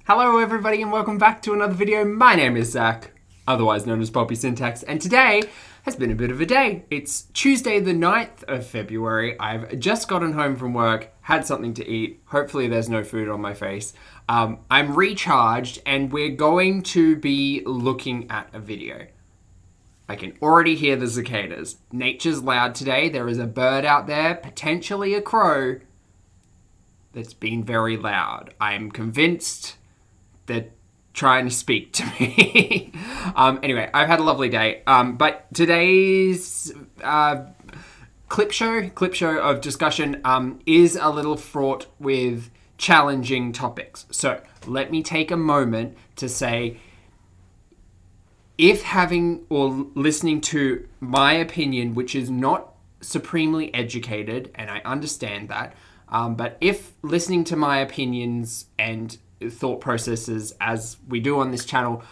Hello everybody and welcome back to another video. My name is Zach, otherwise known as Pulpy Syntax, and today has been a bit of a day. It's Tuesday the 9th of February. I've just gotten home from work, had something to eat. Hopefully there's no food on my face. I'm recharged and we're going to be looking at a video. I can already hear the cicadas. Nature's loud today. There is a bird out there, potentially a crow, that's been very loud. I'm convinced they're trying to speak to me. Anyway, I've had a lovely day. But today's clip show of discussion is a little fraught with challenging topics. So let me take a moment to say, if having or listening to my opinion, which is not supremely educated, and I understand that, but if listening to my opinions and thought processes, as we do on this channel,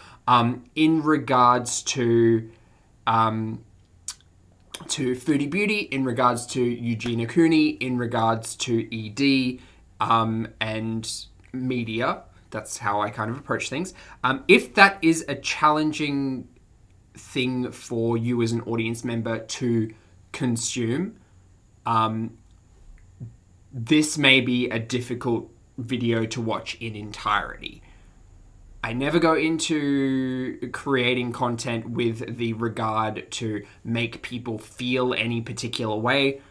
in regards to Foodie Beauty, in regards to EUGENIA, COONEY, in regards to ED, and media, that's how I kind of approach things. If that is a challenging thing for you as an audience member to consume, this may be a difficult video to watch in entirety. I never go into creating content with the regard to make people feel any particular way.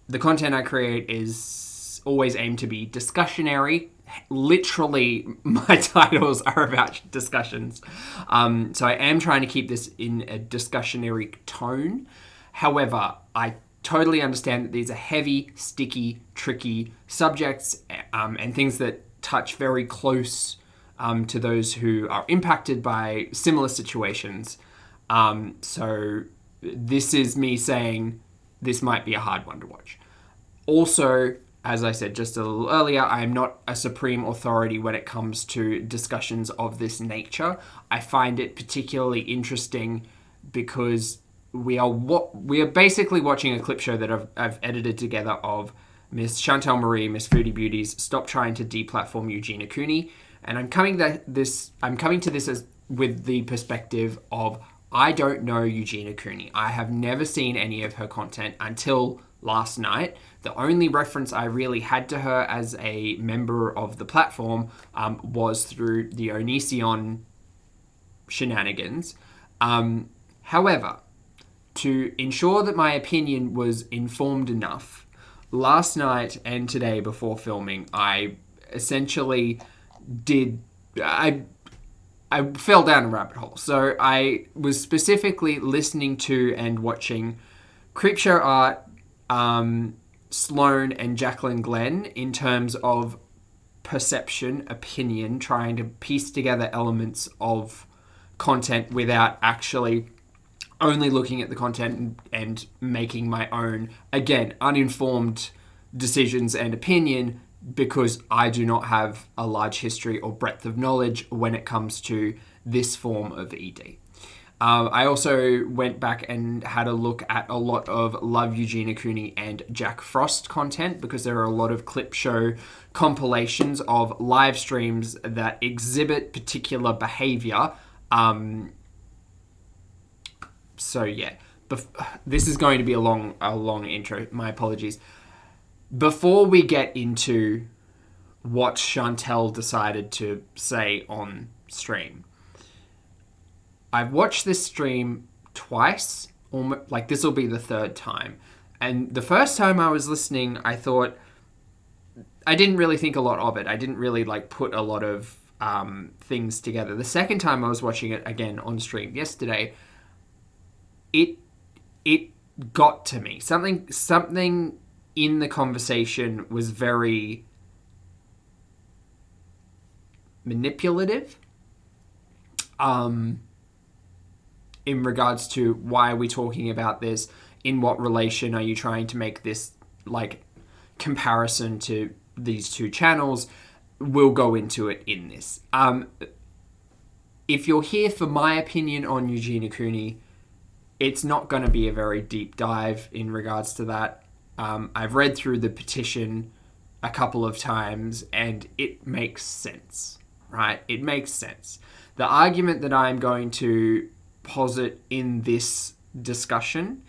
The content I create is always aimed to be discussionary. Literally, my titles are about discussions. So I am trying to keep this in a discussionary tone. However, I totally understand that these are heavy, sticky, tricky subjects and things that touch very close to those who are impacted by similar situations. So this is me saying this might be a hard one to watch. Also, as I said just a little earlier, I am not a supreme authority when it comes to discussions of this nature. I find it particularly interesting because we are basically watching a clip show that I've edited together of Miss Chantal Marie, Miss Foodie Beauty's Stop Trying to Deplatform EUGENIA, COONEY, and I'm coming to this as with the perspective of I don't know EUGENIA, COONEY. I have never seen any of her content until last night. The only reference I really had to her as a member of the platform was through the Onision shenanigans. However, to ensure that my opinion was informed enough, last night and today before filming, I essentially I fell down a rabbit hole. So I was specifically listening to and watching Creepshow Art, Sloane and Jacqueline Glenn in terms of perception, opinion, trying to piece together elements of content without actually only looking at the content and making my own, again, uninformed decisions and opinion, because I do not have a large history or breadth of knowledge when it comes to this form of ED. I also went back and had a look at a lot of Love EUGENIA, COONEY and Jack Frost content, because there are a lot of clip show compilations of live streams that exhibit particular behavior. So yeah, this is going to be a long intro. My apologies. Before we get into what Chantel decided to say on stream, I've watched this stream twice, like this will be the third time. And the first time I was listening, I thought, I didn't really think a lot of it. I didn't really put a lot of things together. The second time I was watching it again on stream yesterday, it got to me. Something in the conversation was very manipulative. In regards to why are we talking about this? In what relation are you trying to make this comparison to these two channels? We'll go into it in this. If you're here for my opinion on EUGENIA, COONEY, it's not going to be a very deep dive in regards to that. I've read through the petition a couple of times and it makes sense. right? It makes sense. The argument that I'm going to posit in this discussion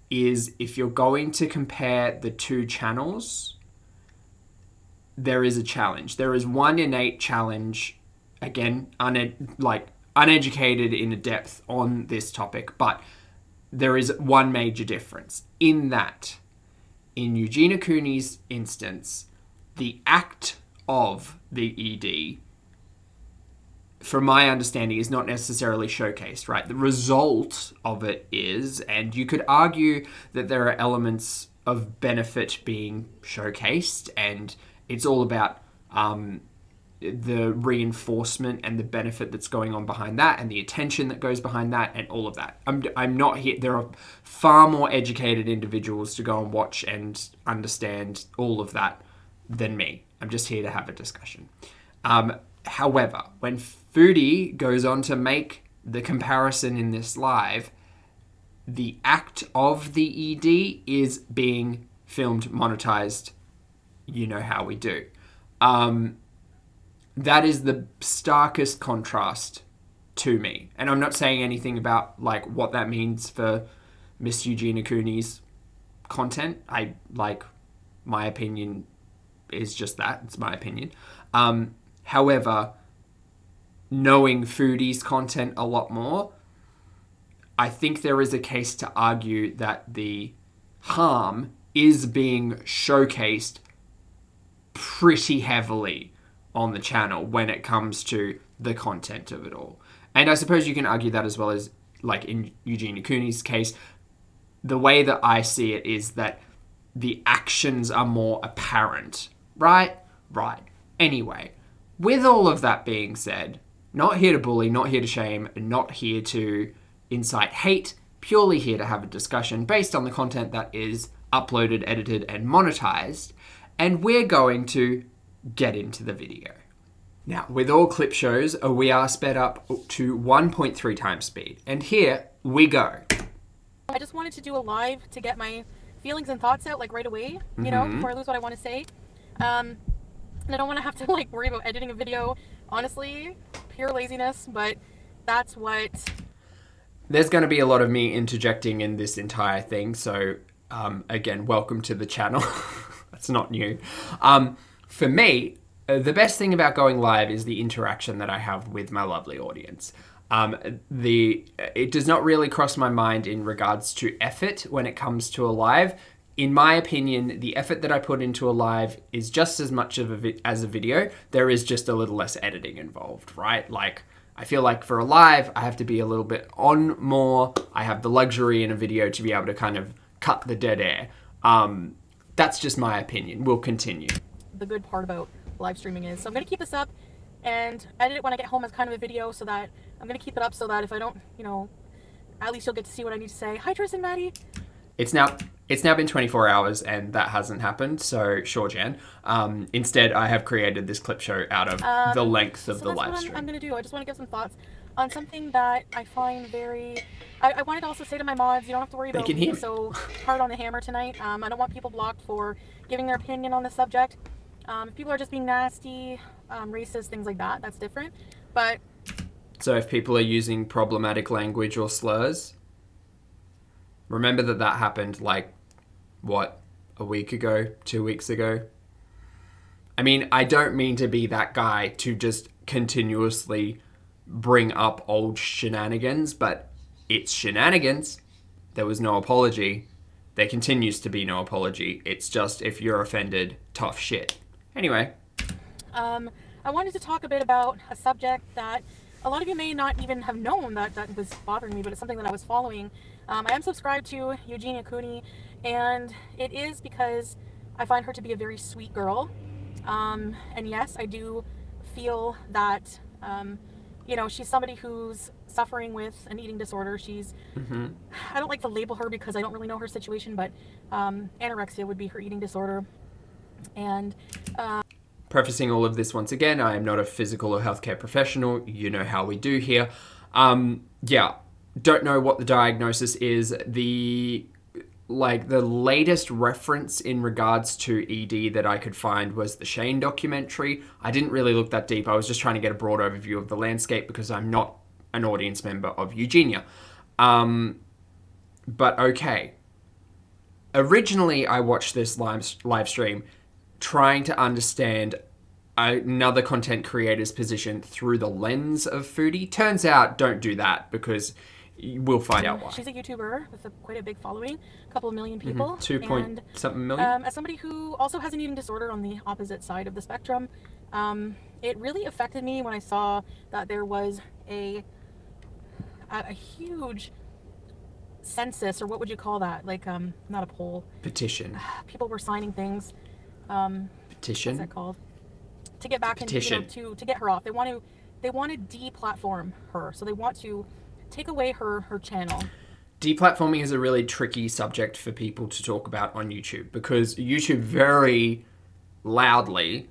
is if you're going to compare the two channels, there is a challenge. There is one innate challenge, again, uneducated in a depth on this topic, but there is one major difference in that, in Eugenia Cooney's instance, the act of the ED, from my understanding, is not necessarily showcased, right? The result of it is, and you could argue that there are elements of benefit being showcased, and it's all about the reinforcement and the benefit that's going on behind that, and the attention that goes behind that, and all of that. I'm not here. There are far more educated individuals to go and watch and understand all of that than me. I'm just here to have a discussion. However, when Foodie goes on to make the comparison in this live, the act of the ED is being filmed, monetized. You know how we do. That is the starkest contrast to me. And I'm not saying anything about like what that means for Miss Eugenia Cooney's content. My opinion is just that. It's my opinion. However, knowing Foodie's content a lot more, I think there is a case to argue that the harm is being showcased pretty heavily on the channel when it comes to the content of it all. And I suppose you can argue that as well as, like in Eugenia Cooney's case, the way that I see it is that the actions are more apparent, right? Right. Anyway, with all of that being said, not here to bully, not here to shame, not here to incite hate, purely here to have a discussion based on the content that is uploaded, edited, and monetized. And we're going to get into the video. Now, with all clip shows, we are sped up to 1.3 times speed. And here we go. I just wanted to do a live to get my feelings and thoughts out like right away, you know, before I lose what I want to say. And I don't want to have to like worry about editing a video. Honestly, pure laziness, but that's what... There's going to be a lot of me interjecting in this entire thing. So, again, welcome to the channel. That's not new. For me, the best thing about going live is the interaction that I have with my lovely audience. It does not really cross my mind in regards to effort when it comes to a live. In my opinion, the effort that I put into a live is just as much as a video. There is just a little less editing involved, right? Like, I feel like for a live, I have to be a little bit on more. I have the luxury in a video to be able to kind of cut the dead air. That's just my opinion. We'll continue. The good part about live streaming is, so I'm going to keep this up and edit it when I get home as kind of a video, so that I'm going to keep it up so that if I don't, you know, at least you'll get to see what I need to say. Hi, Tristan, Maddie. It's now been 24 hours and that hasn't happened, so sure, Jan. Instead, I have created this clip show out of the length of the live stream. I'm going to do. I just want to get some thoughts on something that I find very... I wanted to also say to my mods, you don't have to worry about being so hard on the hammer tonight. I don't want people blocked for giving their opinion on the subject. If people are just being nasty, racist, things like that, that's different. But... So if people are using problematic language or slurs, remember that happened like, what, a week ago, 2 weeks ago? I mean, I don't mean to be that guy to just continuously bring up old shenanigans, but it's shenanigans. There was no apology. There continues to be no apology. It's just, if you're offended, tough shit. Anyway. I wanted to talk a bit about a subject that a lot of you may not even have known that was bothering me, but it's something that I was following. I am subscribed to Eugenia Cooney, and it is because I find her to be a very sweet girl. And yes, I do feel that, you know, she's somebody who's suffering with an eating disorder. She's, I don't like to label her because I don't really know her situation, but anorexia would be her eating disorder. And prefacing all of this once again, I am not a physical or healthcare professional. You know how we do here. Yeah, don't know what the diagnosis is. like the latest reference in regards to ED that I could find was the Shane documentary. I didn't really look that deep. I was just trying to get a broad overview of the landscape because I'm not an audience member of Eugenia. But okay. Originally, I watched this live stream trying to understand another content creator's position through the lens of Foodie. Turns out, don't do that because we'll find out why. She's a YouTuber with quite a big following, a couple of million people. 2.something million. As somebody who also has an eating disorder on the opposite side of the spectrum, it really affected me when I saw that there was a huge census, or what would you call that? Like, not a poll. Petition. People were signing things. Petition? What's that called? To get back into, to get her off. They want to deplatform her. So they want to take away her channel. Deplatforming is a really tricky subject for people to talk about on YouTube because YouTube very loudly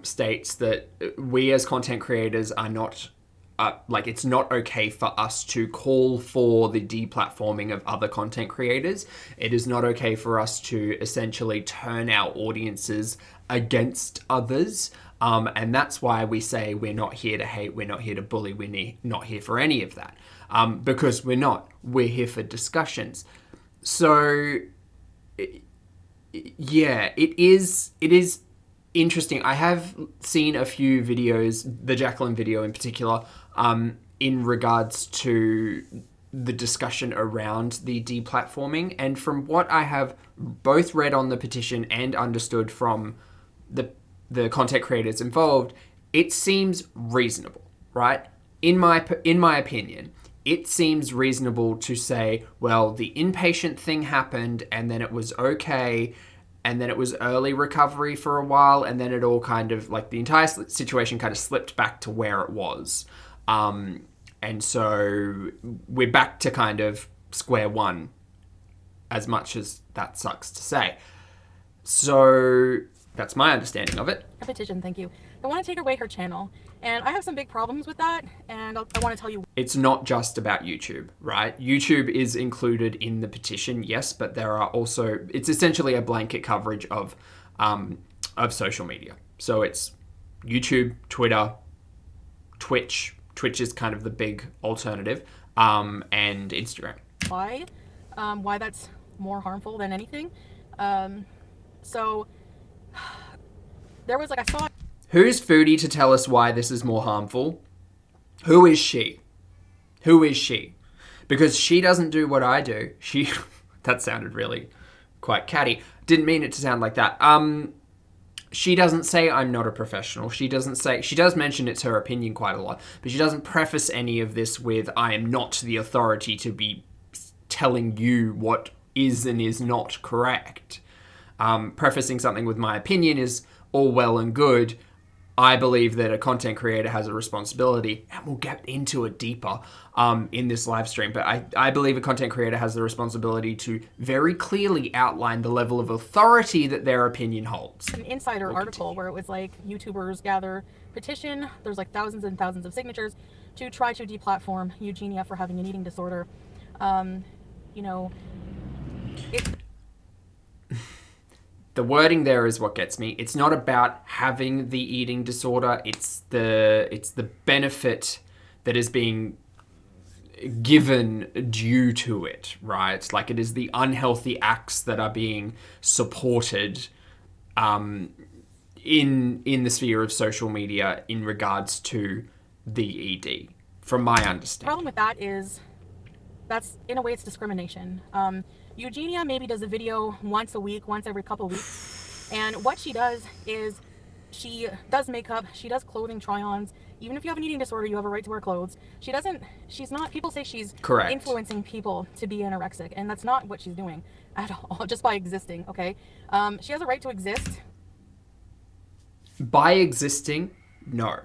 states that we as content creators are not it's not okay for us to call for the deplatforming of other content creators. It is not okay for us to essentially turn our audiences against others. And that's why we say we're not here to hate, we're not here to bully, we're not here for any of that. Because we're not. We're here for discussions. So, yeah, it is interesting. I have seen a few videos, the Jacqueline video in particular, in regards to the discussion around the deplatforming. And from what I have both read on the petition and understood from the content creators involved, it seems reasonable, right? In my opinion, it seems reasonable to say, well, the inpatient thing happened and then it was okay, and then it was early recovery for a while, and then it all kind of, like, the entire situation kind of slipped back to where it was. And so we're back to kind of square one, as much as that sucks to say. So that's my understanding of it. A petition, thank you. They want to take away her channel, and I have some big problems with that, and I want to tell you. It's not just about YouTube, right? YouTube is included in the petition, yes, but there are also, it's essentially a blanket coverage of social media. So it's YouTube, Twitter, Twitch. Twitch is kind of the big alternative, and Instagram. Why that's more harmful than anything. So there was, like, I saw. Who's Foodie to tell us why this is more harmful? Who is she? Who is she? Because she doesn't do what I do. That sounded really quite catty. Didn't mean it to sound like that. She doesn't say I'm not a professional. She does mention it's her opinion quite a lot, but she doesn't preface any of this with I am not the authority to be telling you what is and is not correct. Prefacing something with my opinion is all well and good. I believe that a content creator has a responsibility, and we'll get into it deeper in this live stream, but I believe a content creator has the responsibility to very clearly outline the level of authority that their opinion holds. An insider article where it was like YouTubers gather petition, there's like thousands and thousands of signatures to try to deplatform Eugenia for having an eating disorder. The wording there is what gets me. It's not about having the eating disorder. It's the benefit that is being given due to it, right? Like, it is the unhealthy acts that are being supported in the sphere of social media in regards to the ED, from my understanding. The problem with that is that's, in a way, it's discrimination. Eugenia maybe does a video once a week, once every couple of weeks. And what she does is she does makeup, she does clothing try-ons. Even if you have an eating disorder, you have a right to wear clothes. She's not, people say she's correct, influencing people to be anorexic. And that's not what she's doing at all, just by existing, okay? She has a right to exist. By existing, no.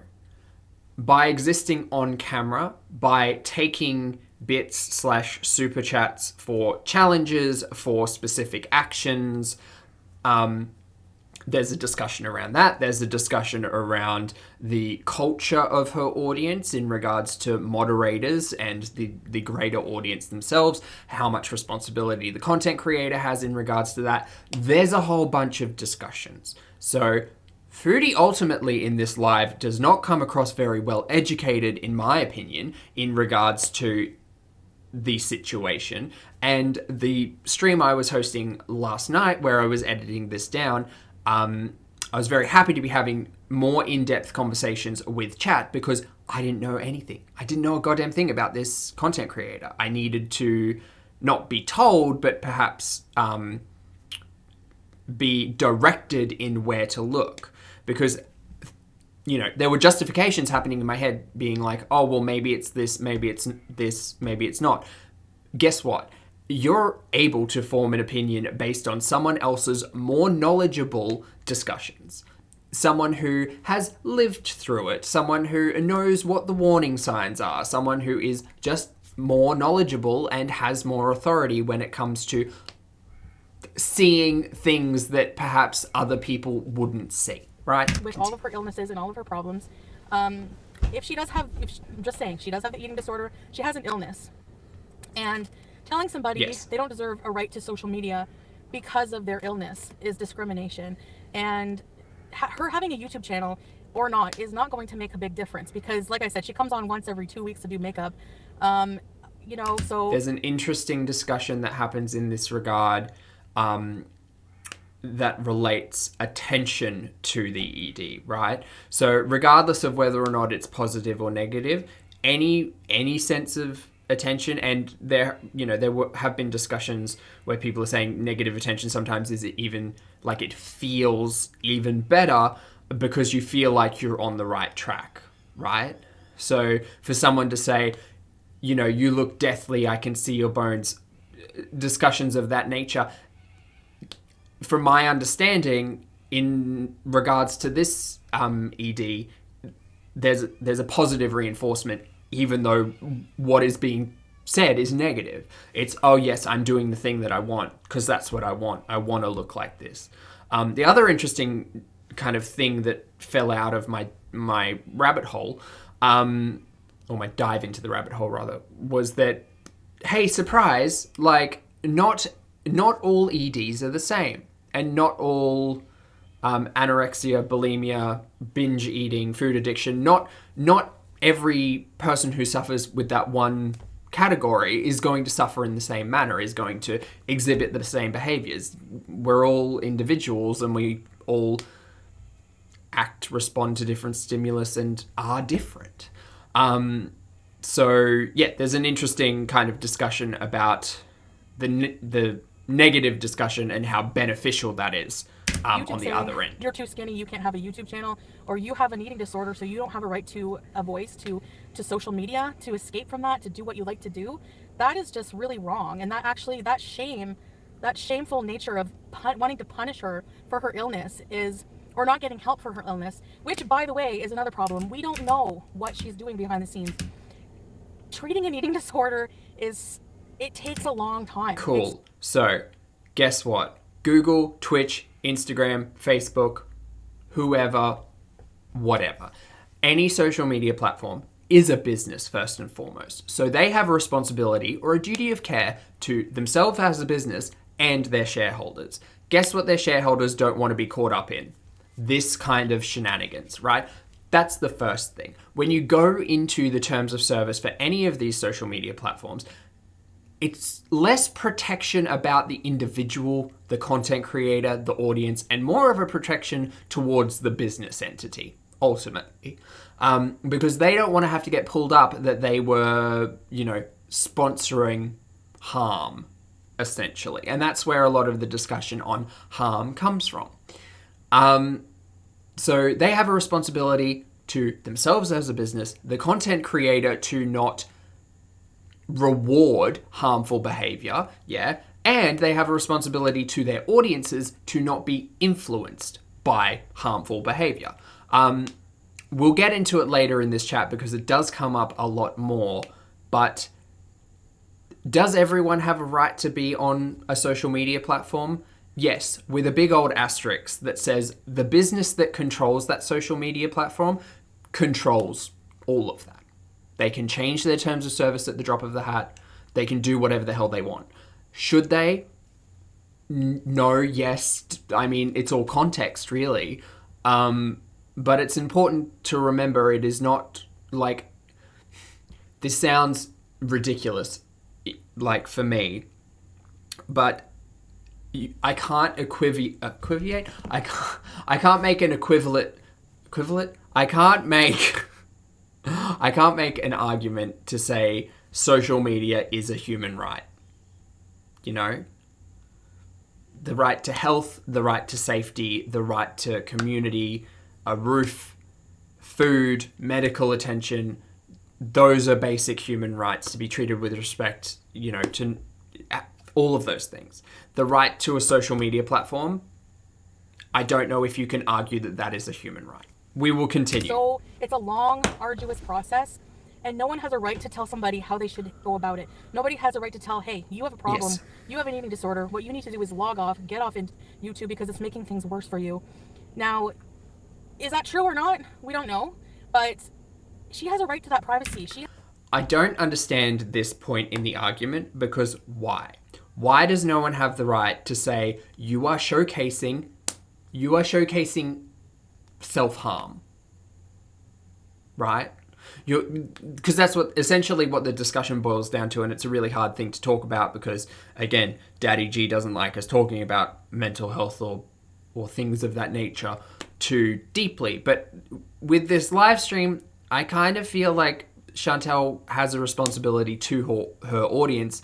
By existing on camera, by taking bits / super chats for challenges, for specific actions, there's a discussion around that. There's a discussion around the culture of her audience in regards to moderators and the greater audience themselves, how much responsibility the content creator has in regards to that. There's a whole bunch of discussions. So Foodie ultimately in this live does not come across very well educated, in my opinion, in regards to the situation. And the stream I was hosting last night, where I was editing this down, I was very happy to be having more in-depth conversations with chat because I didn't know anything. I didn't know a goddamn thing about this content creator. I needed to not be told, but perhaps be directed in where to look. Because, you know, there were justifications happening in my head being like, oh, well, maybe it's this, maybe it's this, maybe it's not. Guess what? You're able to form an opinion based on someone else's more knowledgeable discussions. Someone who has lived through it. Someone who knows what the warning signs are. Someone who is just more knowledgeable and has more authority when it comes to seeing things that perhaps other people wouldn't see. Right. With all of her illnesses and all of her problems. If she does have, I'm just saying, she does have the eating disorder, she has an illness. And telling somebody they don't deserve a right to social media because of their illness is discrimination. And her having a YouTube channel or not is not going to make a big difference because, like I said, she comes on once every 2 weeks to do makeup. You know, so... There's an interesting discussion that happens in this regard that relates attention to the ED, right? So regardless of whether or not it's positive or negative, any sense of attention, and there have been discussions where people are saying negative attention sometimes is even like it feels even better because you feel like you're on the right track, right? So for someone to say, you know, you look deathly, I can see your bones, discussions of that nature, from my understanding, in regards to this ED, there's a positive reinforcement, even though what is being said is negative. It's, oh yes, I'm doing the thing that I want because that's what I want. I want to look like this. The other interesting kind of thing that fell out of my rabbit hole, or my dive into the rabbit hole rather, was that, hey, surprise, like not all EDs are the same. And not all anorexia, bulimia, binge eating, food addiction, not every person who suffers with that one category is going to suffer in the same manner, is going to exhibit the same behaviors. We're all individuals and we all respond to different stimulus and are different. So yeah, there's an interesting kind of discussion about the negative discussion and how beneficial that is on the other end. You're too skinny, you can't have a YouTube channel, or you have an eating disorder, so you don't have a right to a voice, to social media, to escape from that, to do what you like to do. That is just really wrong. And that shameful nature of wanting to punish her for her illness or not getting help for her illness, which, by the way, is another problem. We don't know what she's doing behind the scenes. Treating an eating disorder it takes a long time. Cool. So, guess what? Google, Twitch, Instagram, Facebook, whoever, whatever. Any social media platform is a business first and foremost. So they have a responsibility or a duty of care to themselves as a business and their shareholders. Guess what their shareholders don't want to be caught up in? This kind of shenanigans, right? That's the first thing. When you go into the terms of service for any of these social media platforms, it's less protection about the individual, the content creator, the audience, and more of a protection towards the business entity, ultimately. Because they don't want to have to get pulled up that they were, sponsoring harm, essentially. And that's where a lot of the discussion on harm comes from. So they have a responsibility to themselves as a business, the content creator to not reward harmful behavior, and they have a responsibility to their audiences to not be influenced by harmful behavior. We'll get into it later in this chat because it does come up a lot more, but does everyone have a right to be on a social media platform? Yes, with a big old asterisk that says the business that controls that social media platform controls all of that. They can change their terms of service at the drop of the hat. They can do whatever the hell they want. Should they? No, yes. I mean, it's all context, really. But it's important to remember it is not like... This sounds ridiculous, like, for me. But I can't equivocate. I can't make an equivalent. I can't make. I can't make an argument to say social media is a human right. You know, the right to health, the right to safety, the right to community, a roof, food, medical attention. Those are basic human rights to be treated with respect. You know, to all of those things. The right to a social media platform, I don't know if you can argue that that is a human right. We will continue. So it's a long, arduous process, and no one has a right to tell somebody how they should go about it. Nobody has a right to tell, hey, you have a problem, Yes. you have an eating disorder. What you need to do is log off, get off in YouTube because it's making things worse for you. Now, is that true or not? We don't know, but she has a right to that privacy. I don't understand this point in the argument because why? Why does no one have the right to say you are showcasing self-harm? Right? Because that's essentially what the discussion boils down to, and it's a really hard thing to talk about because, again, Daddy G doesn't like us talking about mental health or things of that nature too deeply. But with this live stream, I kind of feel like Chantel has a responsibility to her audience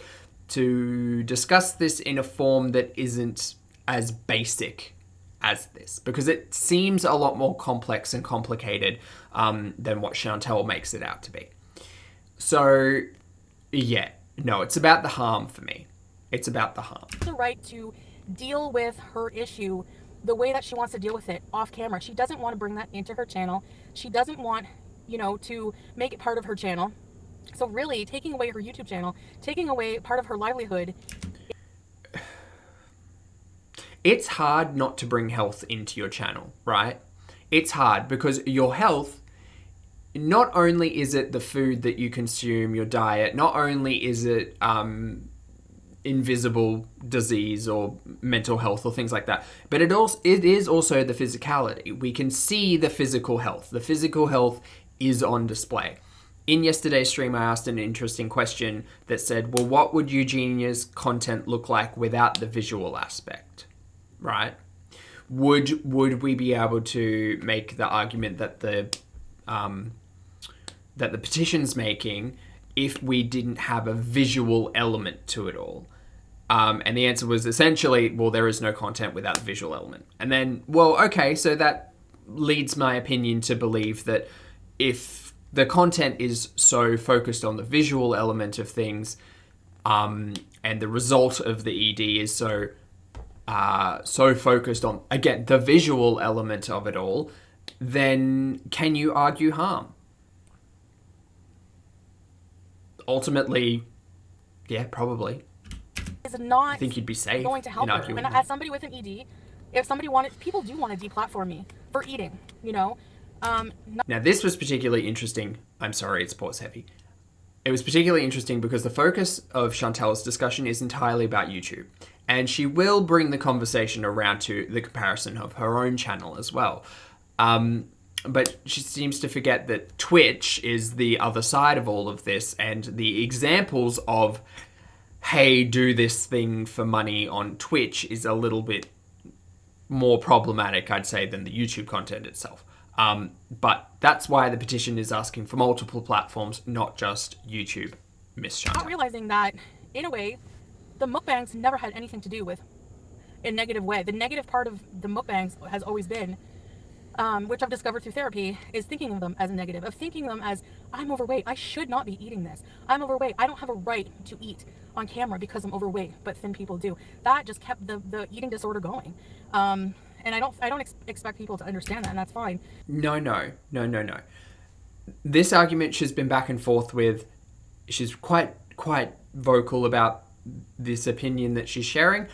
to discuss this in a form that isn't as basic as this, because it seems a lot more complex and complicated than what Chantel makes it out to be. So, yeah, no, it's about the harm for me. It's about the harm. The right to deal with her issue the way that she wants to deal with it off camera. She doesn't want to bring that into her channel. She doesn't want, to make it part of her channel. So really, taking away her YouTube channel, taking away part of her livelihood. It's hard not to bring health into your channel, right? It's hard because your health, not only is it the food that you consume, your diet, not only is it invisible disease or mental health or things like that, but it is also the physicality. We can see the physical health. The physical health is on display. In yesterday's stream, I asked an interesting question that said, well, what would Eugenia's content look like without the visual aspect, right? Would we be able to make the argument that the petition's making if we didn't have a visual element to it all? And the answer was essentially, well, there is no content without the visual element. And then, well, okay, so that leads my opinion to believe that if the content is so focused on the visual element of things, and the result of the ED is so focused on, again, the visual element of it all, then can you argue harm? Ultimately, yeah, probably. Is not I think you'd be safe going to help her. And as somebody with an ED, if somebody people do want to deplatform me for eating, Now, this was particularly interesting. I'm sorry, it's pause heavy. It was particularly interesting because the focus of Chantel's discussion is entirely about YouTube. And she will bring the conversation around to the comparison of her own channel as well. But she seems to forget that Twitch is the other side of all of this, and the examples of, hey, do this thing for money on Twitch is a little bit more problematic, I'd say, than the YouTube content itself. But that's why the petition is asking for multiple platforms, not just YouTube, Miss Chantel. Not realizing that, in a way, the mukbangs never had anything to do with a negative way. The negative part of the mukbangs has always been, which I've discovered through therapy, is thinking of them as a negative, of thinking them as, I'm overweight, I should not be eating this. I'm overweight, I don't have a right to eat on camera because I'm overweight, but thin people do. That just kept the eating disorder going. And I don't expect people to understand that, and that's fine. No. This argument she's been back and forth with. She's quite vocal about this opinion that she's sharing.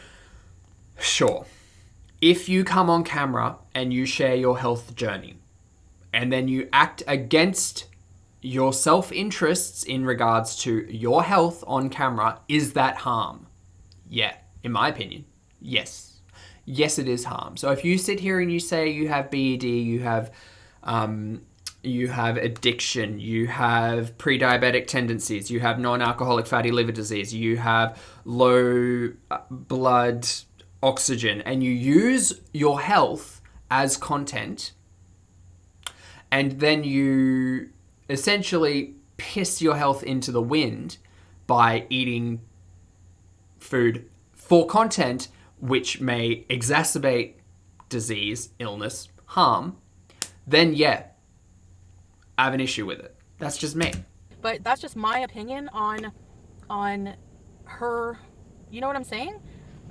Sure. If you come on camera and you share your health journey, and then you act against your self-interests in regards to your health on camera, is that harm? Yeah, in my opinion, yes. Yes, it is harm. So if you sit here and you say you have BED, you have addiction, you have pre-diabetic tendencies, you have non-alcoholic fatty liver disease, you have low blood oxygen, and you use your health as content, and then you essentially piss your health into the wind by eating food for content which may exacerbate disease, illness, harm, then yeah, I have an issue with it. That's just me. But that's just my opinion on her, you know what I'm saying?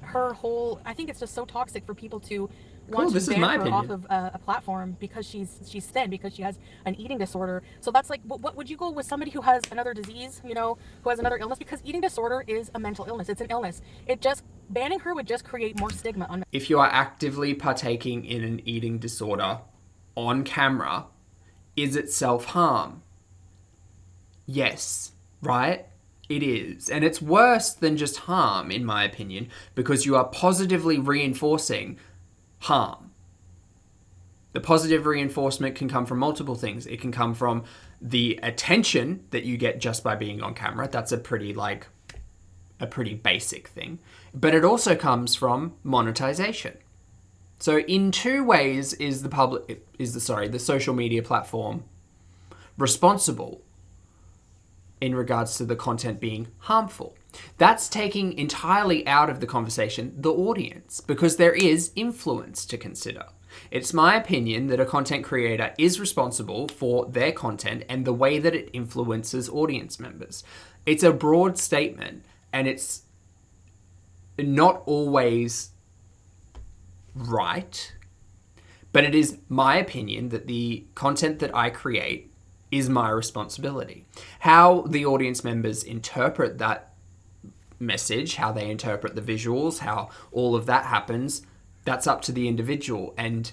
Her whole, I think it's just so toxic for people to want to ban her off of a platform because she's thin, because she has an eating disorder. So that's like, what would you go with somebody who has another disease, you know, who has another illness? Because eating disorder is a mental illness. It's an illness. It just, banning her would just create more stigma on. If you are actively partaking in an eating disorder on camera, is it self-harm? Yes, right? It is. And it's worse than just harm, in my opinion, because you are positively reinforcing harm. The positive reinforcement can come from multiple things. It can come from the attention that you get just by being on camera. That's a pretty basic thing. But it also comes from monetization. So in two ways is the social media platform responsible in regards to the content being harmful. That's taking entirely out of the conversation the audience, because there is influence to consider. It's my opinion that a content creator is responsible for their content and the way that it influences audience members. It's a broad statement, and it's not always right, but it is my opinion that the content that I create is my responsibility. How the audience members interpret that message, how they interpret the visuals, how all of that happens, that's up to the individual. And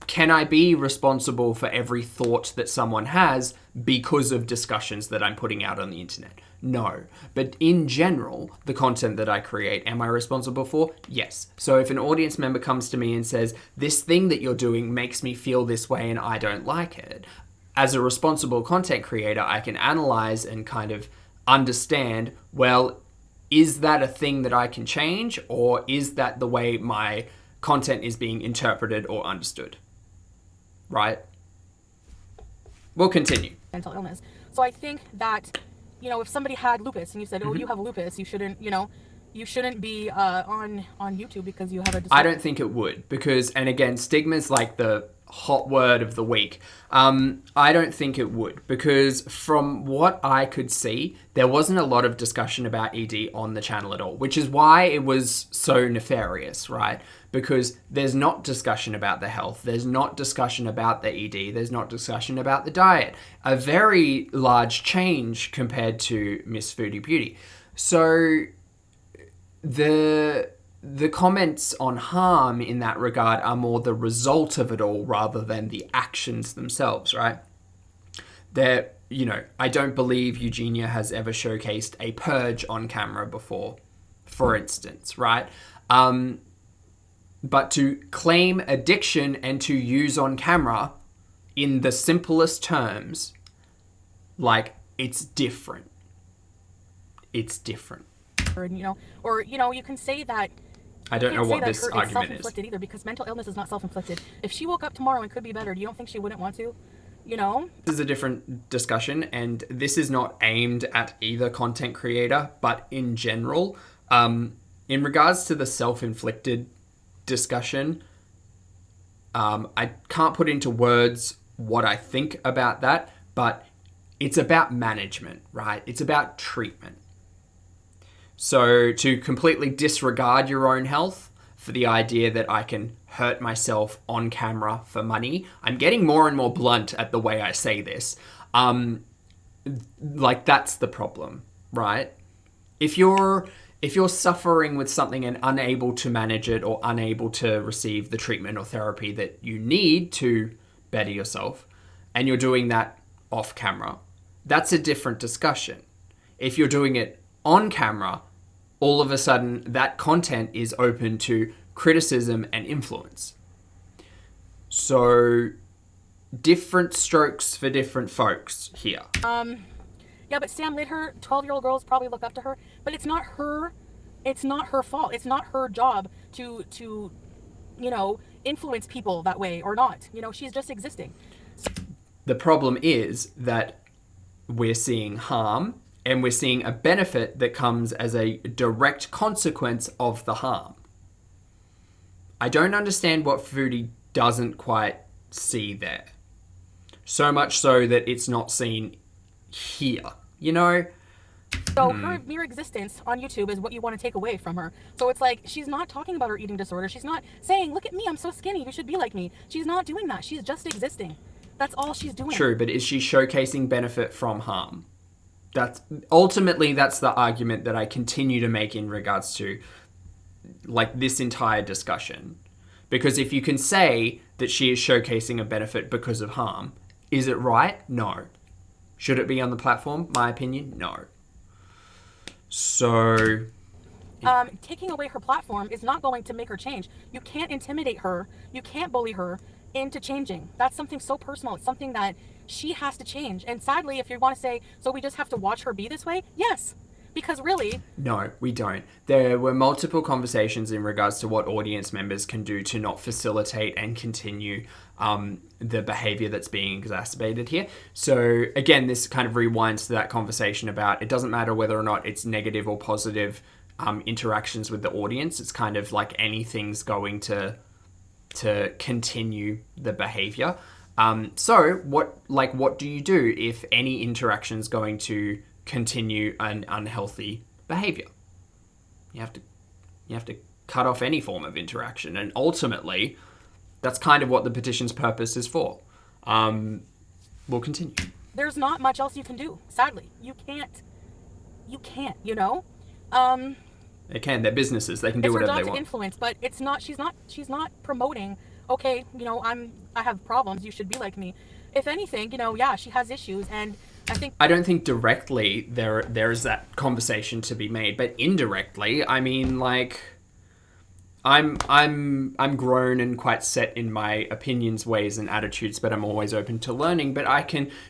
can I be responsible for every thought that someone has because of discussions that I'm putting out on the internet? No. But in general, the content that I create, am I responsible for? Yes. So if an audience member comes to me and says, this thing that you're doing makes me feel this way and I don't like it, as a responsible content creator, I can analyze and kind of understand, well, is that a thing that I can change, or is that the way my content is being interpreted or understood? Right? We'll continue. Mental illness. So I think that, you know, if somebody had lupus and you said, oh, you have lupus, you shouldn't be on YouTube because you have a disorder. I don't think it would, because, and again, stigma's like the hot word of the week. I don't think it would, because from what I could see, there wasn't a lot of discussion about ED on the channel at all, which is why it was so nefarious, right? Because there's not discussion about the health, there's not discussion about the ED, there's not discussion about the diet. A very large change compared to Miss Foodie Beauty. So the comments on harm in that regard are more the result of it all rather than the actions themselves, right? I don't believe Eugenia has ever showcased a purge on camera before, for instance, right? But to claim addiction and to use on camera in the simplest terms, like, it's different. It's different. You can say that. I don't know what this argument is. Self-inflicted either, because mental illness is not self-inflicted. If she woke up tomorrow and could be better, do you don't think she wouldn't want to? You know? This is a different discussion, and this is not aimed at either content creator, but in general. In regards to the self-inflicted discussion, I can't put into words what I think about that, but it's about management, right? It's about treatment. So to completely disregard your own health for the idea that I can hurt myself on camera for money, I'm getting more and more blunt at the way I say this. That's the problem, right? If you're if you're suffering with something and unable to manage it or unable to receive the treatment or therapy that you need to better yourself, and you're doing that off camera, that's a different discussion. If you're doing it on camera, all of a sudden that content is open to criticism and influence. So different strokes for different folks here. Yeah, but Sam lit her. 12-year-old girls probably look up to her, but it's not her fault. It's not her job to influence people that way or not. She's just existing. The problem is that we're seeing harm and we're seeing a benefit that comes as a direct consequence of the harm. I don't understand what Foodie doesn't quite see there. So much so that it's not seen here, So her mere existence on YouTube is what you want to take away from her. So it's like, she's not talking about her eating disorder. She's not saying, look at me, I'm so skinny, you should be like me. She's not doing that. She's just existing. That's all she's doing. True, but is she showcasing benefit from harm? That's the argument that I continue to make in regards to this entire discussion. Because if you can say that she is showcasing a benefit because of harm, is it right? No. Should it be on the platform? My opinion, no. So taking away her platform is not going to make her change. You can't intimidate her. You can't bully her into changing. That's something so personal. It's something that she has to change. And sadly, if you want to say, so we just have to watch her be this way? Yes. Because really... No, we don't. There were multiple conversations in regards to what audience members can do to not facilitate and continue the behavior that's being exacerbated here. So again, this kind of rewinds to that conversation about it doesn't matter whether or not it's negative or positive interactions with the audience. It's kind of like anything's going to continue the behavior. So what do you do if any interaction's going to continue an unhealthy behavior? You have to cut off any form of interaction, and ultimately that's kind of what the petition's purpose is for. We'll continue. There's not much else you can do, sadly. You can't, They can. They're businesses. They can do whatever they want. It's her job to influence, but it's not. She's not promoting. Okay, I have problems. You should be like me. If anything, yeah, she has issues, and I don't think directly there is that conversation to be made, but indirectly, I mean, I'm grown and quite set in my opinions, ways, and attitudes, but I'm always open to learning. But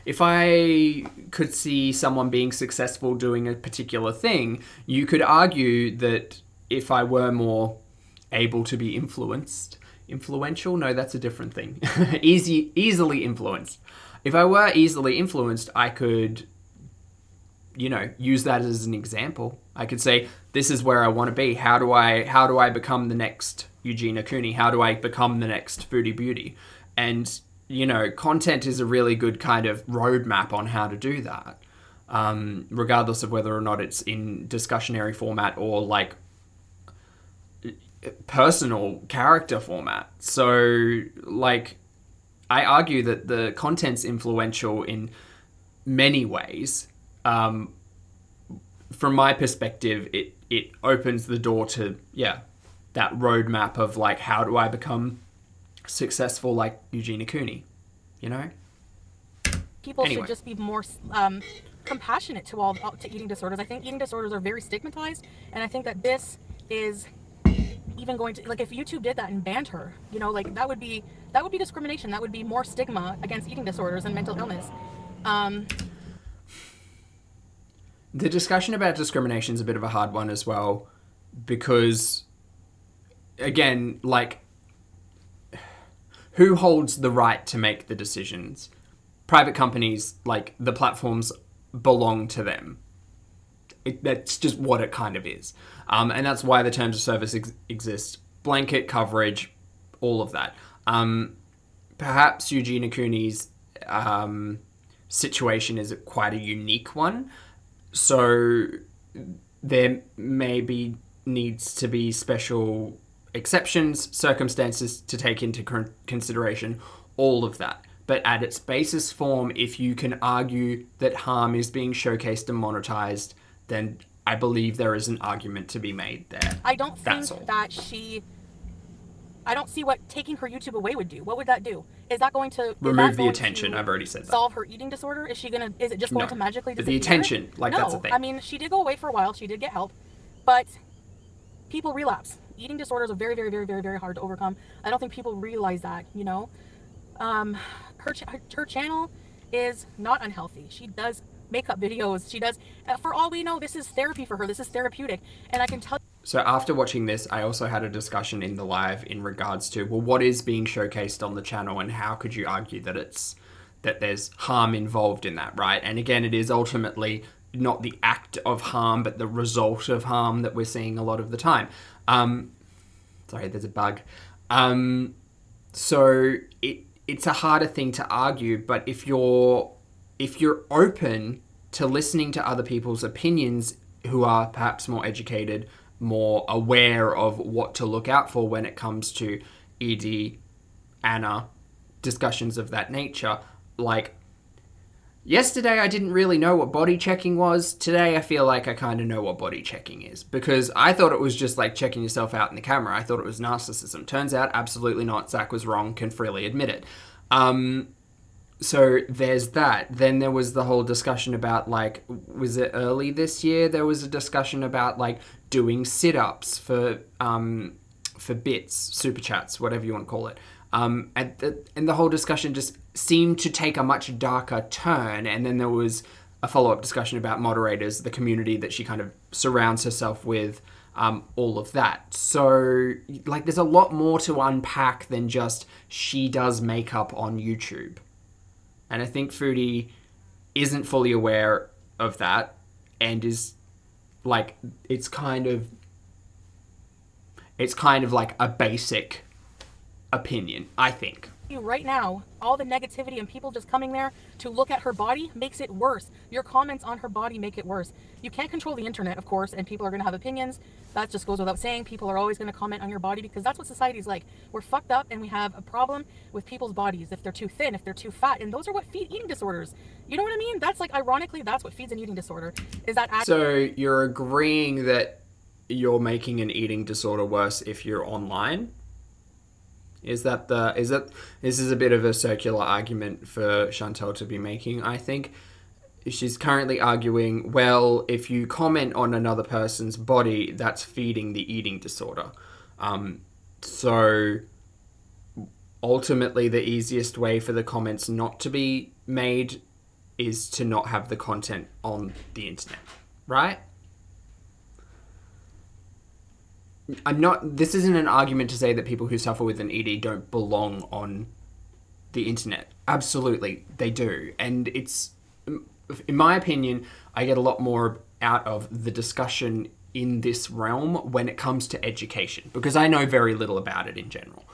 if I could see someone being successful doing a particular thing, you could argue that if I were more able to be influential? No, that's a different thing. Easily influenced. If I were easily influenced, I could, use that as an example. I could say, this is where I want to be. How do I become the next EUGENIA COONEY? How do I become the next Foodie Beauty? And, content is a really good kind of roadmap on how to do that. Regardless of whether or not it's in discussionary format or personal character format. So I argue that the content's influential in many ways. From my perspective, it opens the door to, that roadmap of how do I become successful like EUGENIA COONEY, People should just be more compassionate to eating disorders. I think eating disorders are very stigmatized, and I think that this is even going to, if YouTube did that and banned her, that would be discrimination. That would be more stigma against eating disorders and mental illness. The discussion about discrimination is a bit of a hard one as well, because, again, who holds the right to make the decisions? Private companies, the platforms belong to them. That's just what it kind of is. And that's why the terms of service exist. Blanket coverage, all of that. Perhaps EUGENIA COONEY's situation is quite a unique one. So there maybe needs to be special exceptions, circumstances to take into consideration, all of that. But at its basis form, if you can argue that harm is being showcased and monetized, then I believe there is an argument to be made there. I don't think That's all. that I don't see what taking her YouTube away would do. What would that do? Is that going to remove the attention? I've already said that. Solve her eating disorder? Is it just going to magically disappear? But the attention, like, no, that's the thing. I mean, she did go away for a while. She did get help, but people relapse. Eating disorders are very, very, very, very, very hard to overcome. I don't think people realize that. You know, her channel is not unhealthy. She does makeup videos. She does. For all we know, this is therapy for her. This is therapeutic, and I can tell. So after watching this, I also had a discussion in the live in regards to, well, what is being showcased on the channel and how could you argue that there's harm involved in that, right? And again, it is ultimately not the act of harm, but the result of harm that we're seeing a lot of the time. Sorry, there's a bug. So it's a harder thing to argue, but if you're open to listening to other people's opinions who are perhaps more educated, more aware of what to look out for when it comes to ED, Anna, discussions of that nature. Like, yesterday I didn't really know what body checking was. Today I feel like I kind of know what body checking is, because I thought it was just like checking yourself out in the camera. I thought it was narcissism. Turns out absolutely not. Zach was wrong, can freely admit it. So there's that. Then there was the whole discussion about, like, was it early this year? There was a discussion about, like, doing sit-ups for bits, super chats, whatever you want to call it. And the whole discussion just seemed to take a much darker turn. And then there was a follow-up discussion about moderators, the community that she kind of surrounds herself with, all of that. So, like, there's a lot more to unpack than just she does makeup on YouTube. And I think Foodie isn't fully aware of that and is like, it's kind of like a basic opinion, I think. Right now, all the negativity and people just coming there to look at her body makes it worse. Your comments on her body make it worse. You can't control the internet, of course, and people are going to have opinions. That just goes without saying. People are always going to comment on your body because that's what society's like. We're fucked up and we have a problem with people's bodies. If they're too thin, if they're too fat, and those are what feed eating disorders. You know what I mean? That's like, ironically, that's what feeds an eating disorder. Is that So you're agreeing that you're making an eating disorder worse if you're online? This is a bit of a circular argument for Chantal to be making, I think. She's currently arguing, well, if you comment on another person's body, that's feeding the eating disorder. So ultimately the easiest way for the comments not to be made is to not have the content on the internet, right? This isn't an argument to say that people who suffer with an ED don't belong on the internet. Absolutely, they do. And it's, in my opinion, I get a lot more out of the discussion in this realm when it comes to education, because I know very little about it in general.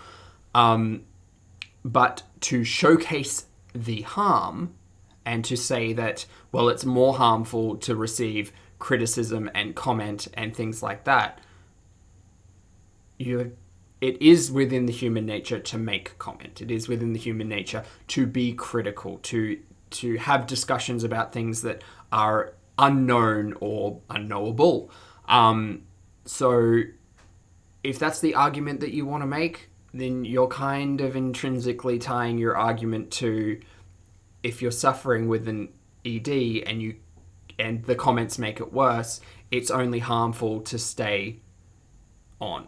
But to showcase the harm and to say that, well, it's more harmful to receive criticism and comment and things like that, it is within the human nature to make comment. It is within the human nature to be critical, to have discussions about things that are unknown or unknowable. So if that's the argument that you want to make, then you're kind of intrinsically tying your argument to, if you're suffering with an ED and the comments make it worse, it's only harmful to stay on.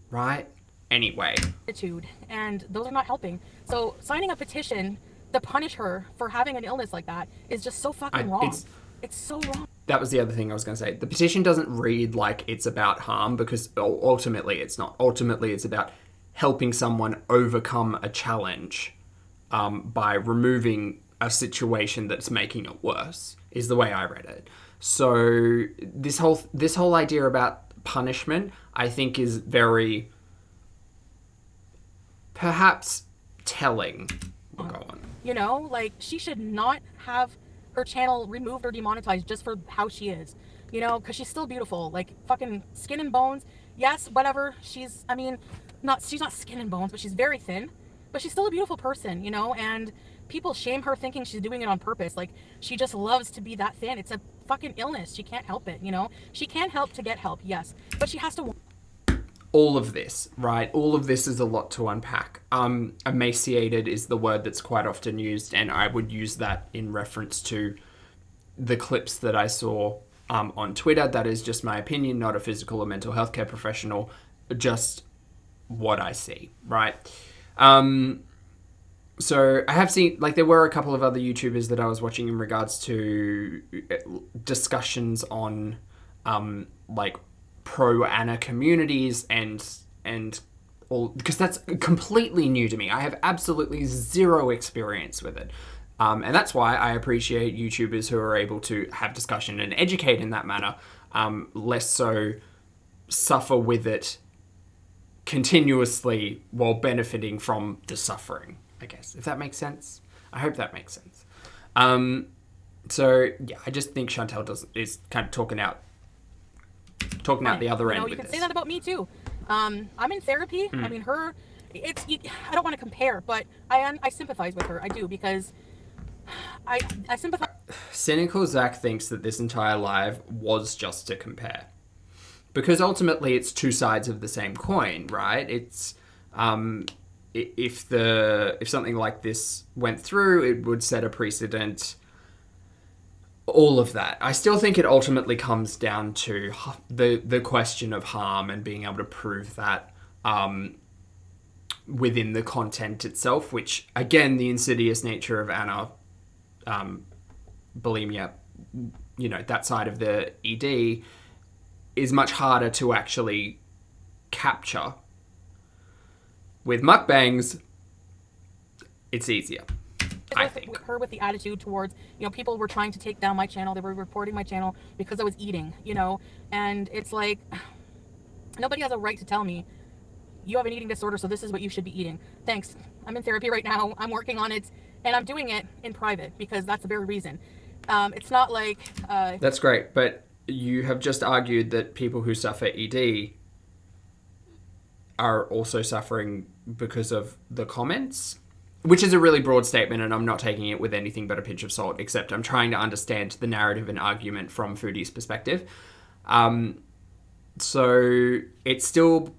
Right? Anyway. Attitude, and those are not helping. So signing a petition to punish her for having an illness like that is just so fucking wrong. It's so wrong. That was the other thing I was going to say. The petition doesn't read like it's about harm, because ultimately it's not. Ultimately it's about helping someone overcome a challenge by removing a situation that's making it worse, is the way I read it. So this whole idea about punishment, I think, is very perhaps telling. We'll go on. You know, like, she should not have her channel removed or demonetized just for how she is, you know, because she's still beautiful, like fucking skin and bones. Yes, whatever, she's not skin and bones, but she's very thin, but she's still a beautiful person, you know. And people shame her thinking she's doing it on purpose. Like, she just loves to be that thin. It's a fucking illness. She can't help it, you know? She can help to get help, yes. But she has to... All of this, right? All of this is a lot to unpack. Emaciated is the word that's quite often used, and I would use that in reference to the clips that I saw on Twitter. That is just my opinion, not a physical or mental health care professional, just what I see, right? So I have seen, like, there were a couple of other YouTubers that I was watching in regards to discussions on, like, pro-Anna communities and all, because that's completely new to me. I have absolutely zero experience with it. And that's why I appreciate YouTubers who are able to have discussion and educate in that manner, less so suffer with it continuously while benefiting from the suffering, I guess, if that makes sense. I hope that makes sense. So yeah, I just think Chantel is kind of talking out the other end. You can say that about me too. I'm in therapy. I mean, I don't want to compare, but I sympathize with her. I do, because I sympathize. Cynical Zach thinks that this entire live was just to compare, because ultimately it's two sides of the same coin, right? It's if something like this went through, it would set a precedent. All of that. I still think it ultimately comes down to the question of harm and being able to prove that within the content itself, which, again, the insidious nature of Anna, bulimia, you know, that side of the ED is much harder to actually capture. With mukbangs, it's easier. I think her with the attitude towards, you know, people were trying to take down my channel. They were reporting my channel because I was eating, you know, and it's like, nobody has a right to tell me you have an eating disorder, so this is what you should be eating. Thanks. I'm in therapy right now. I'm working on it, and I'm doing it in private because that's the very reason. It's not like... That's great, but you have just argued that people who suffer ED are also suffering because of the comments, which is a really broad statement, and I'm not taking it with anything but a pinch of salt, except I'm trying to understand the narrative and argument from Foodie's perspective. So it still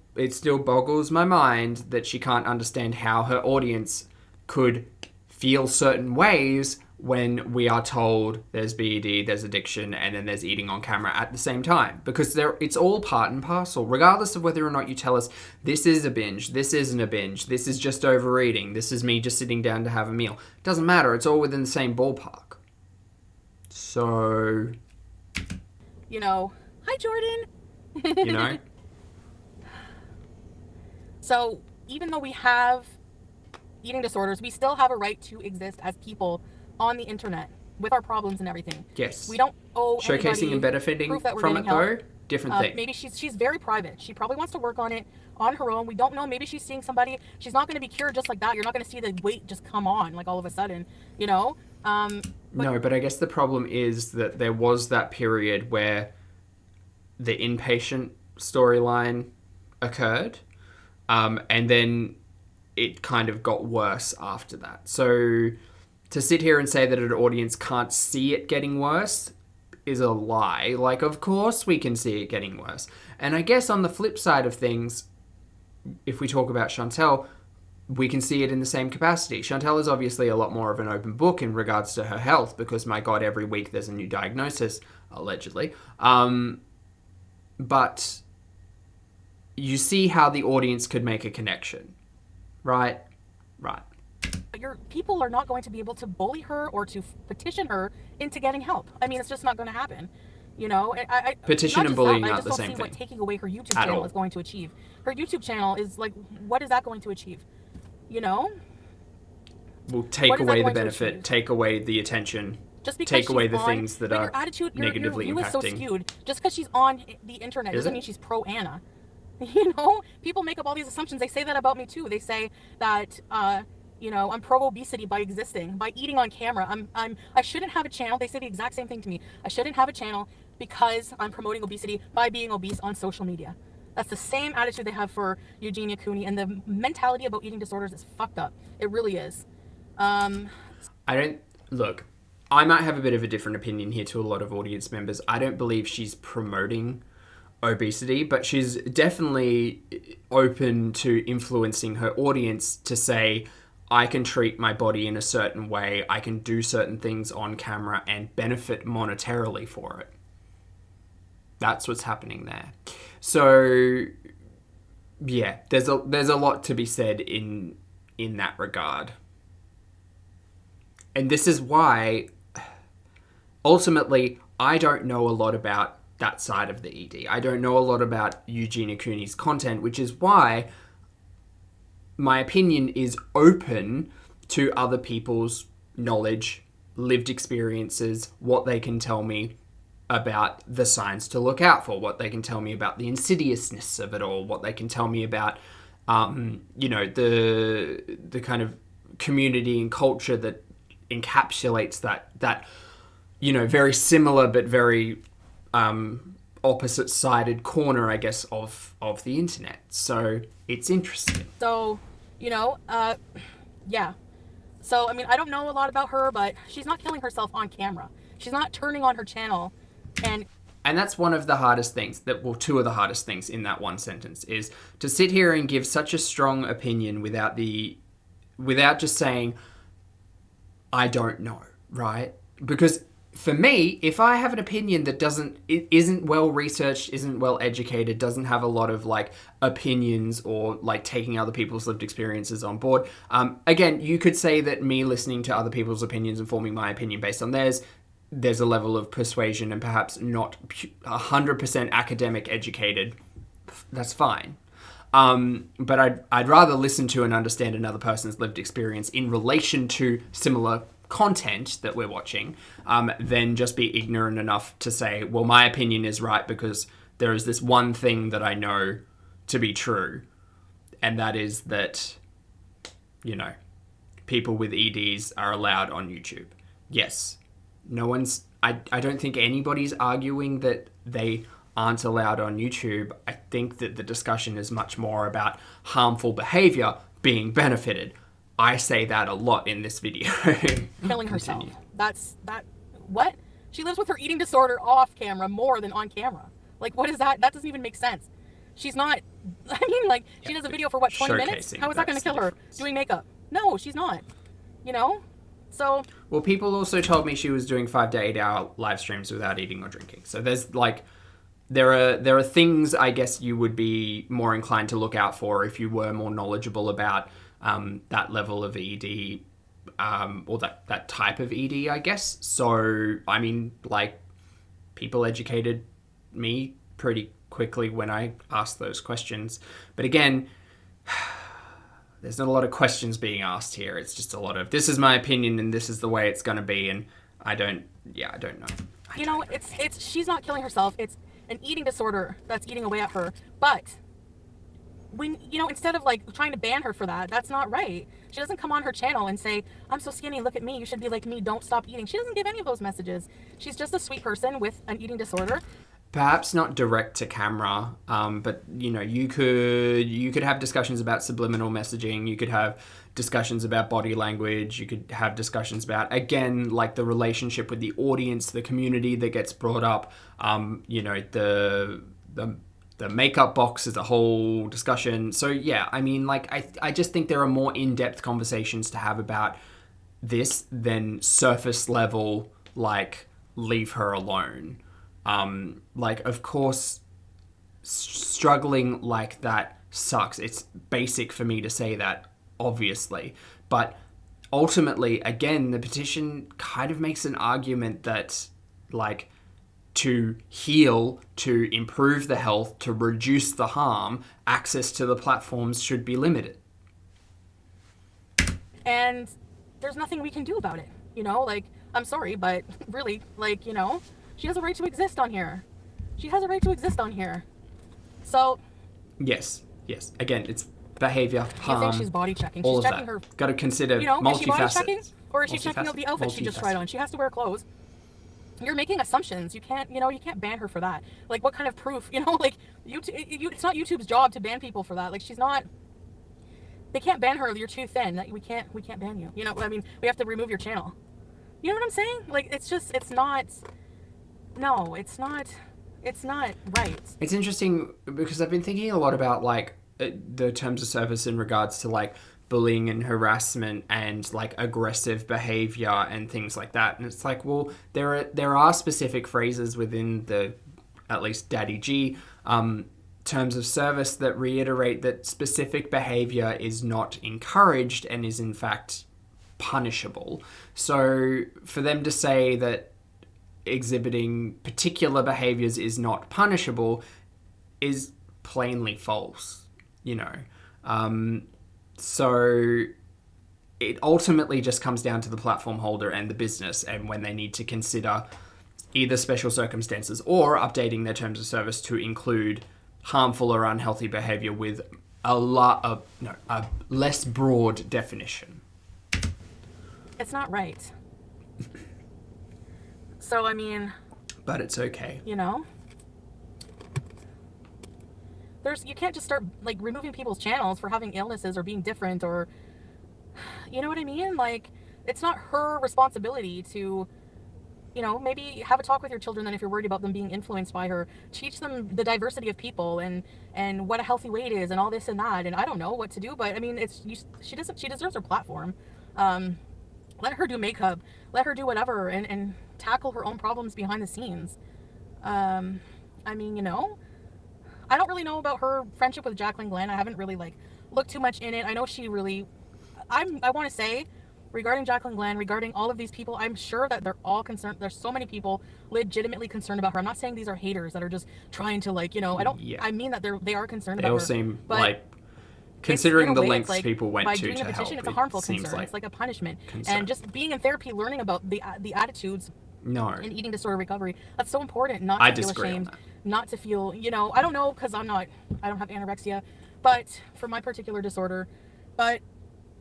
boggles my mind that she can't understand how her audience could feel certain ways when we are told there's BED, there's addiction, and then there's eating on camera at the same time. Because it's all part and parcel, regardless of whether or not you tell us this is a binge, this isn't a binge, this is just overeating, this is me just sitting down to have a meal. It doesn't matter, it's all within the same ballpark. So... You know, hi Jordan! You know? So, even though we have eating disorders, we still have a right to exist as people on the internet with our problems and everything. Yes. We don't owe showcasing and benefiting from it, though, different thing. Maybe she's very private. She probably wants to work on it on her own. We don't know. Maybe she's seeing somebody. She's not going to be cured just like that. You're not going to see the weight just come on like all of a sudden, you know? But I guess the problem is that there was that period where the inpatient storyline occurred, and then it kind of got worse after that. So to sit here and say that an audience can't see it getting worse is a lie. Like, of course we can see it getting worse. And I guess on the flip side of things, if we talk about Chantel, we can see it in the same capacity. Chantel is obviously a lot more of an open book in regards to her health because, my God, every week there's a new diagnosis, allegedly. But you see how the audience could make a connection, right? Right. Your people are not going to be able to bully her or to petition her into getting help. I mean, it's just not going to happen. You know, petition and bullying are not the same thing. I just don't see what taking away her YouTube channel is going to achieve. Her YouTube channel is like, what is that going to achieve? You know? Will take away the benefit, take away the attention, just because take away the things that are negatively your view impacting. Is so skewed. Just because she's on the internet doesn't mean she's pro Anna. You know, people make up all these assumptions. They say that about me too. They say that you know, I'm pro obesity by existing, by eating on camera. I shouldn't have a channel. They say the exact same thing to me. I shouldn't have a channel because I'm promoting obesity by being obese on social media. That's the same attitude they have for Eugenia COONEY, and the mentality about eating disorders is fucked up. It really is. I I might have a bit of a different opinion here to a lot of audience members. I don't believe she's promoting obesity, but she's definitely open to influencing her audience to say, I can treat my body in a certain way, I can do certain things on camera and benefit monetarily for it. That's what's happening there. So, yeah, there's a lot to be said in that regard. And this is why, ultimately, I don't know a lot about that side of the ED. I don't know a lot about Eugenia Cooney's content, which is why my opinion is open to other people's knowledge, lived experiences, what they can tell me about the signs to look out for, what they can tell me about the insidiousness of it all, what they can tell me about, the kind of community and culture that encapsulates that very similar but very opposite-sided corner, I guess, of the internet. So it's interesting. So, yeah. So, I mean, I don't know a lot about her, but she's not killing herself on camera. She's not turning on her channel and that's one of the hardest things, two of the hardest things in that one sentence, is to sit here and give such a strong opinion without just saying, I don't know, right? Because for me, if I have an opinion that isn't well researched, isn't well educated, doesn't have a lot of like opinions or like taking other people's lived experiences on board, again, you could say that me listening to other people's opinions and forming my opinion based on theirs, there's a level of persuasion and perhaps not 100% academic educated. That's fine. But I'd rather listen to and understand another person's lived experience in relation to similar content that we're watching, than just be ignorant enough to say, well, my opinion is right because there is this one thing that I know to be true, and that is that, people with EDs are allowed on YouTube. Yes. I don't think anybody's arguing that they aren't allowed on YouTube. I think that the discussion is much more about harmful behavior being benefited. I say that a lot in this video. Killing herself. What? She lives with her eating disorder off camera more than on camera. Like, what is that? That doesn't even make sense. She's not, she does a video for 20 minutes? How is that going to kill her? Doing makeup? No, she's not. So. Well, people also told me she was doing 5 to 8 hour live streams without eating or drinking. So there's there are things I guess you would be more inclined to look out for if you were more knowledgeable about that level of ED, or that type of ED, I guess. So, I mean, people educated me pretty quickly when I asked those questions. But again, there's not a lot of questions being asked here. It's just a lot of, this is my opinion and this is the way it's going to be. And I don't know. It's she's not killing herself. It's an eating disorder that's eating away at her. But when, instead of trying to ban her for that, that's not right. She doesn't come on her channel and say, I'm so skinny, look at me, you should be like me, don't stop eating. She doesn't give any of those messages. She's just a sweet person with an eating disorder. Perhaps not direct to camera, but you could have discussions about subliminal messaging. You could have discussions about body language. You could have discussions about, again, the relationship with the audience, the community that gets brought up. The makeup box is a whole discussion. So yeah, I mean, I just think there are more in-depth conversations to have about this than surface level, leave her alone. Of course, struggling like that sucks. It's basic for me to say that, obviously. But ultimately, again, the petition kind of makes an argument that, to heal, to improve the health, to reduce the harm, access to the platforms should be limited. And there's nothing we can do about it. I'm sorry, but really, she has a right to exist on here. She has a right to exist on here. So. Yes. Again, it's behavior, harm. You think she's body checking? She's checking her. Got to consider multifaceted. Is she body checking, or is she checking out the outfit she just tried on? She has to wear clothes. You're making assumptions. You can't ban her for that. What kind of proof? YouTube. It's not YouTube's job to ban people for that. She's not. They can't ban her. You're too thin. We can't ban you. We have to remove your channel. You know what I'm saying? Like, it's just, it's not, no, it's not right. It's interesting because I've been thinking a lot about like the terms of service in regards to like bullying and harassment and like aggressive behavior and things like that. And it's like, well, there are specific phrases within the, at least Daddy G, terms of service that reiterate that specific behavior is not encouraged and is in fact punishable. So for them to say that exhibiting particular behaviors is not punishable is plainly false, you know. So it ultimately just comes down to the platform holder and the business, and when they need to consider either special circumstances or updating their terms of service to include harmful or unhealthy behavior with a less broad definition. It's not right. So, I mean... But it's okay. You know? You can't just start, like, removing people's channels for having illnesses or being different or... You know what I mean? Like, it's not her responsibility to, you know, maybe have a talk with your children then if you're worried about them being influenced by her. Teach them the diversity of people and what a healthy weight is and all this and that. And I don't know what to do, but, I mean, she deserves her platform. Let her do makeup. Let her do whatever and tackle her own problems behind the scenes. I mean, you know, I don't really know about her friendship with Jacqueline Glenn. I haven't really, like, looked too much in it. I know she really... I want to say, regarding Jacqueline Glenn, regarding all of these people, I'm sure that they're all concerned. There's so many people legitimately concerned about her. I'm not saying these are haters that are just trying to, like, you know, I mean that they are concerned about her. They all seem like... Considering the lengths like, people went by to doing a petition, help, it's a harmful seems concern. like it's like a punishment. concern. And just being in therapy, learning about the attitudes in eating disorder recovery, that's so important. Not to feel ashamed, not to feel, you know, I don't know, because I don't have anorexia, but for my particular disorder, but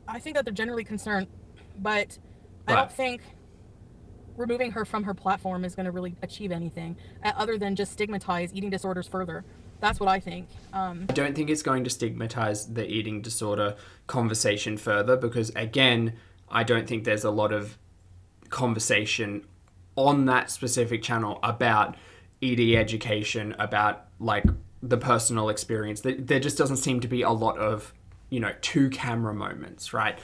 I think that they're generally concerned. But I don't think removing her from her platform is going to really achieve anything other than just stigmatize eating disorders further. That's what I think. I don't think it's going to stigmatize the eating disorder conversation further because, again, I don't think there's a lot of conversation on that specific channel about ED education, about, like, the personal experience. There just doesn't seem to be a lot of, you know, two-camera moments, right?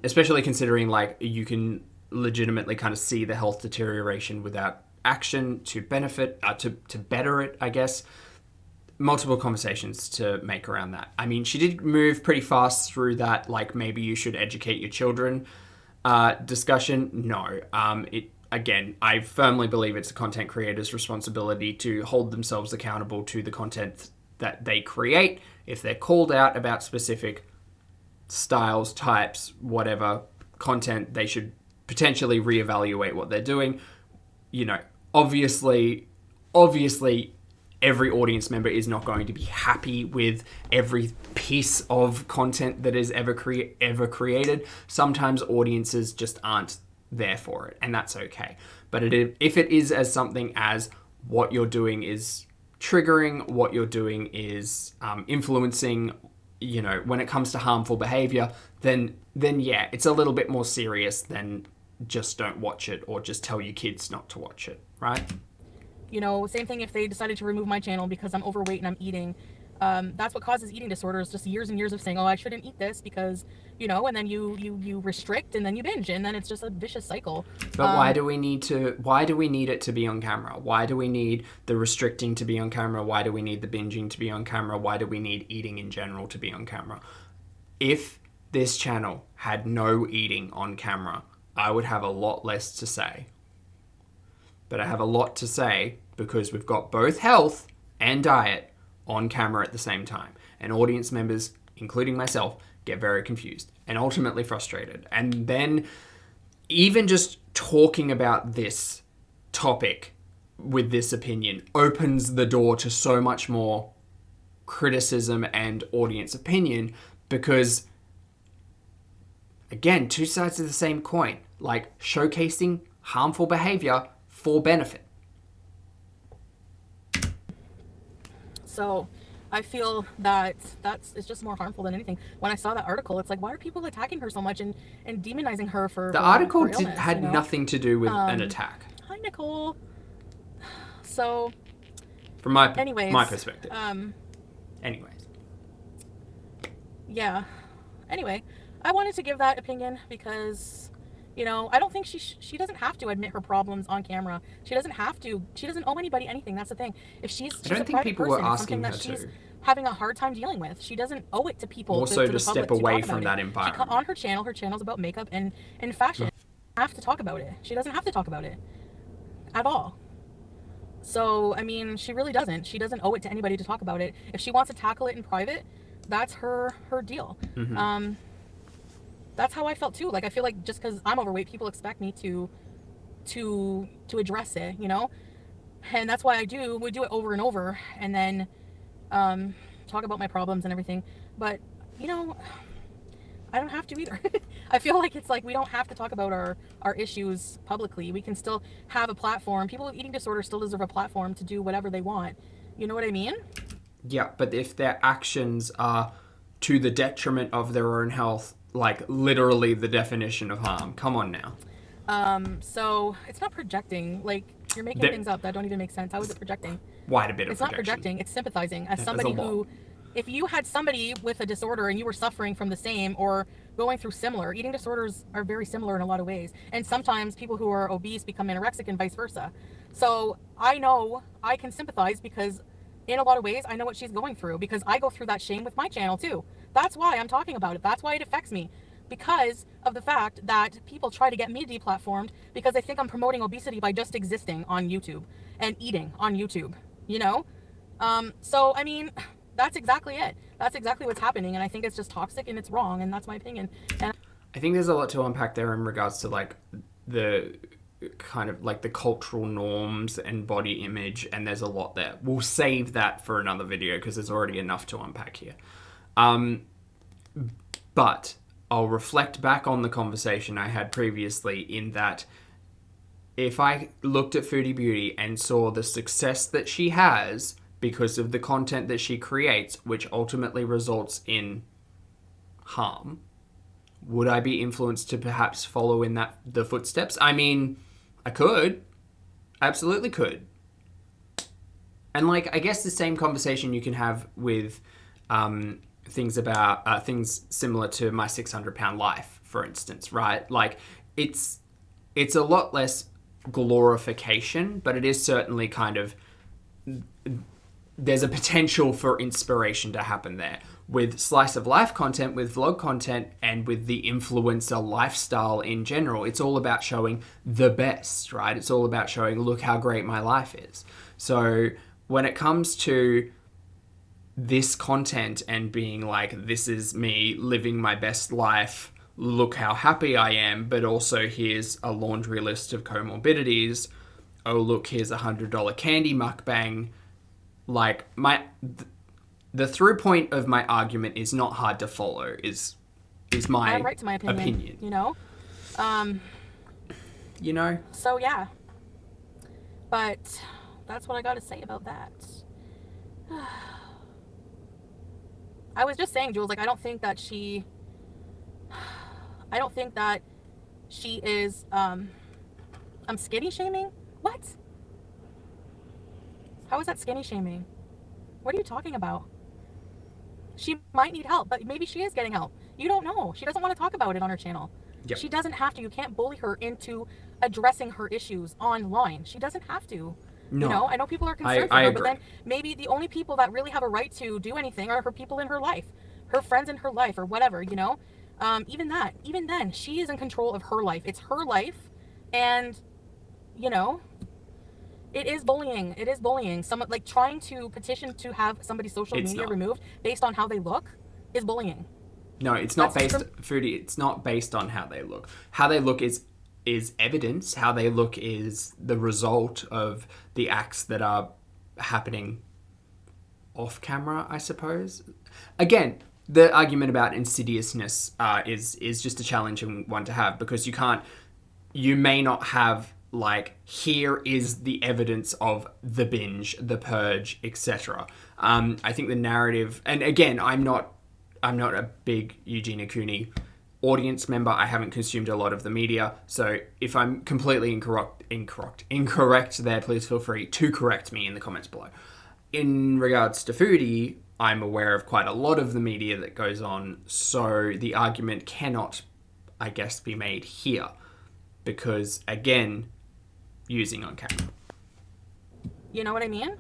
Especially considering, like, you can legitimately kind of see the health deterioration without action to benefit, to better it, I guess. Multiple conversations to make around that. I mean, she did move pretty fast through that, like, maybe you should educate your children discussion. No. Again, I firmly believe it's a content creator's responsibility to hold themselves accountable to the content that they create. If they're called out about specific styles, types, whatever content, they should potentially reevaluate what they're doing. You know, obviously, every audience member is not going to be happy with every piece of content that is ever created. Sometimes audiences just aren't there for it, and that's okay. But if it is as something as what you're doing is triggering, what you're doing is influencing, you know, when it comes to harmful behavior, then yeah, it's a little bit more serious than just don't watch it or just tell your kids not to watch it, right? You know, same thing if they decided to remove my channel because I'm overweight and I'm eating. That's what causes eating disorders, just years and years of saying, oh, I shouldn't eat this because, you know, and then you restrict and then you binge and then it's just a vicious cycle. But why do we need it to be on camera? Why do we need the restricting to be on camera? Why do we need the binging to be on camera? Why do we need eating in general to be on camera? If this channel had no eating on camera, I would have a lot less to say. But I have a lot to say because we've got both health and diet on camera at the same time. And audience members, including myself, get very confused and ultimately frustrated. And then even just talking about this topic with this opinion opens the door to so much more criticism and audience opinion because, again, two sides of the same coin, like showcasing harmful behavior for benefit. So I feel that it's just more harmful than anything. When I saw that article, it's like, why are people attacking her so much and demonizing her for The her, article her illness, had nothing to do with an attack. Hi, Nicole. So, from my anyways, perspective. Anyways. Yeah. Anyway, I wanted to give that opinion because, you know, I don't think she doesn't have to admit her problems on camera. She doesn't have to. She doesn't owe anybody anything. That's the thing. If she's I don't a think private people person, were it's something asking that her she's to. having a hard time dealing with. She doesn't owe it to people. Also, to to step away from that environment. On her channel's about makeup and fashion. She doesn't have to talk about it. She doesn't have to talk about it at all. So, I mean, she really doesn't. She doesn't owe it to anybody to talk about it. If she wants to tackle it in private, that's her deal. Mm-hmm. That's how I felt too. Like, I feel like just because I'm overweight, people expect me to address it, you know? And that's why we do it over and over, and then talk about my problems and everything. But, you know, I don't have to either. I feel like it's like we don't have to talk about our issues publicly. We can still have a platform. People with eating disorders still deserve a platform to do whatever they want. You know what I mean? Yeah, but if their actions are to the detriment of their own health, like literally the definition of harm, come on now. So it's not projecting. Like, you're making things up that don't even make sense. How is it projecting? Quite a bit of It's not projecting. It's sympathizing. As somebody who, if you had somebody with a disorder and you were suffering from the same or going through similar, eating disorders are very similar in a lot of ways. And sometimes people who are obese become anorexic and vice versa. So I know I can sympathize because in a lot of ways I know what she's going through because I go through that shame with my channel too. That's why I'm talking about it. That's why it affects me. Because of the fact that people try to get me deplatformed because they think I'm promoting obesity by just existing on YouTube and eating on YouTube, you know? So, I mean, that's exactly it. That's exactly what's happening. And I think it's just toxic and it's wrong. And that's my opinion. And I think there's a lot to unpack there in regards to like the kind of like the cultural norms and body image. And there's a lot there. We'll save that for another video because there's already enough to unpack here. But I'll reflect back on the conversation I had previously in that if I looked at Foodie Beauty and saw the success that she has because of the content that she creates, which ultimately results in harm, would I be influenced to perhaps follow in the footsteps? I mean, I could. Absolutely could. And like, I guess the same conversation you can have with things about things similar to my 600-pound life, for instance, right? Like, it's a lot less glorification, but it is certainly kind of, there's a potential for inspiration to happen there. With slice of life content, with vlog content, and with the influencer lifestyle in general, it's all about showing the best, right? It's all about showing, look how great my life is. So when it comes to this content and being like, this is me living my best life, look how happy I am, but also here's a laundry list of comorbidities, oh look, here's $100 candy mukbang, like the through point of my argument is not hard to follow, is my, I have a right to my opinion. You know? You know? So yeah. But that's what I got to say about that. I was just saying, Jules, like, I don't think that she is, I'm skinny shaming? What? How is that skinny shaming? What are you talking about? She might need help, but maybe she is getting help. You don't know. She doesn't want to talk about it on her channel. Yep. She doesn't have to. You can't bully her into addressing her issues online. She doesn't have to. No, you know, I know people are concerned for her, but then maybe the only people that really have a right to do anything are her people in her life, her friends in her life, or whatever, you know? Even then, she is in control of her life. It's her life, and, you know, it is bullying. It is bullying. Someone, like, trying to petition to have somebody's social media removed based on how they look is bullying. No, it's not based, Foodie, it's not based on how they look. How they look is evidence. How they look is the result of the acts that are happening off camera, I suppose. Again, the argument about insidiousness is just a challenging one to have, because you may not have like, here is the evidence of the binge, the purge, etc. I think the narrative, and again, I'm not a big Eugenia Cooney audience member. I haven't consumed a lot of the media, so if I'm completely incorrect there, please feel free to correct me in the comments below. In regards to Foodie, I'm aware of quite a lot of the media that goes on, so the argument cannot, I guess, be made here, because again, using on camera. You know what I mean?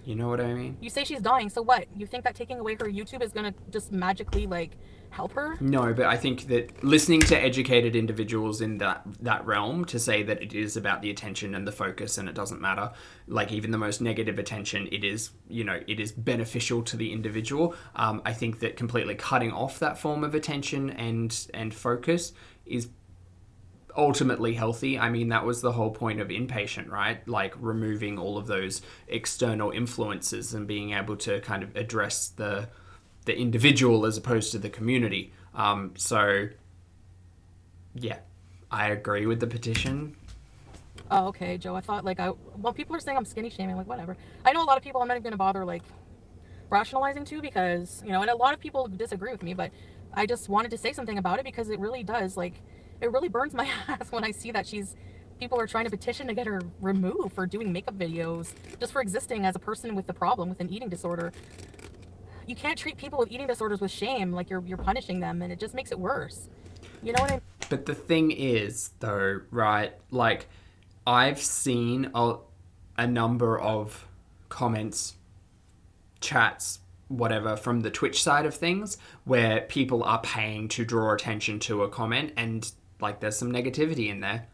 You know what I mean? You say she's dying, so what? You think that taking away her YouTube is gonna just magically, like, help her? No, but I think that listening to educated individuals in that realm to say that it is about the attention and the focus and it doesn't matter, like even the most negative attention, it is, it is beneficial to the individual. I think that completely cutting off that form of attention and focus is ultimately healthy. I mean, that was the whole point of Inpatient, right? Like removing all of those external influences and being able to kind of address the individual as opposed to the community. So yeah, I agree with the petition. Oh, okay, Joe. I thought well, people are saying I'm skinny shaming, like whatever. I know a lot of people I'm not even gonna bother like rationalizing to, because and a lot of people disagree with me, but I just wanted to say something about it because it really does, like, it really burns my ass when I see that people are trying to petition to get her removed for doing makeup videos, just for existing as a person with the problem, with an eating disorder. You can't treat people with eating disorders with shame, like you're punishing them, and it just makes it worse. You know what I mean? But the thing is, though, right, like, I've seen a number of comments, chats, whatever, from the Twitch side of things, where people are paying to draw attention to a comment, and, like, there's some negativity in there.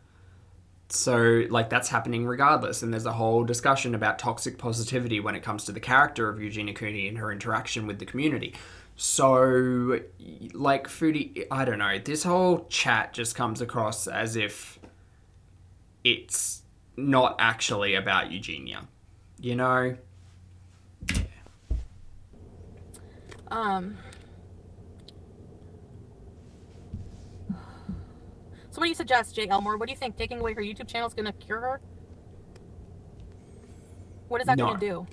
So, like, that's happening regardless. And there's a whole discussion about toxic positivity when it comes to the character of Eugenia Cooney and her interaction with the community. So, like, Foodie, I don't know, this whole chat just comes across as if it's not actually about Eugenia, Yeah. So what do you suggest, Jay Elmore? What do you think? Taking away her YouTube channel is going to cure her? What is that going to do?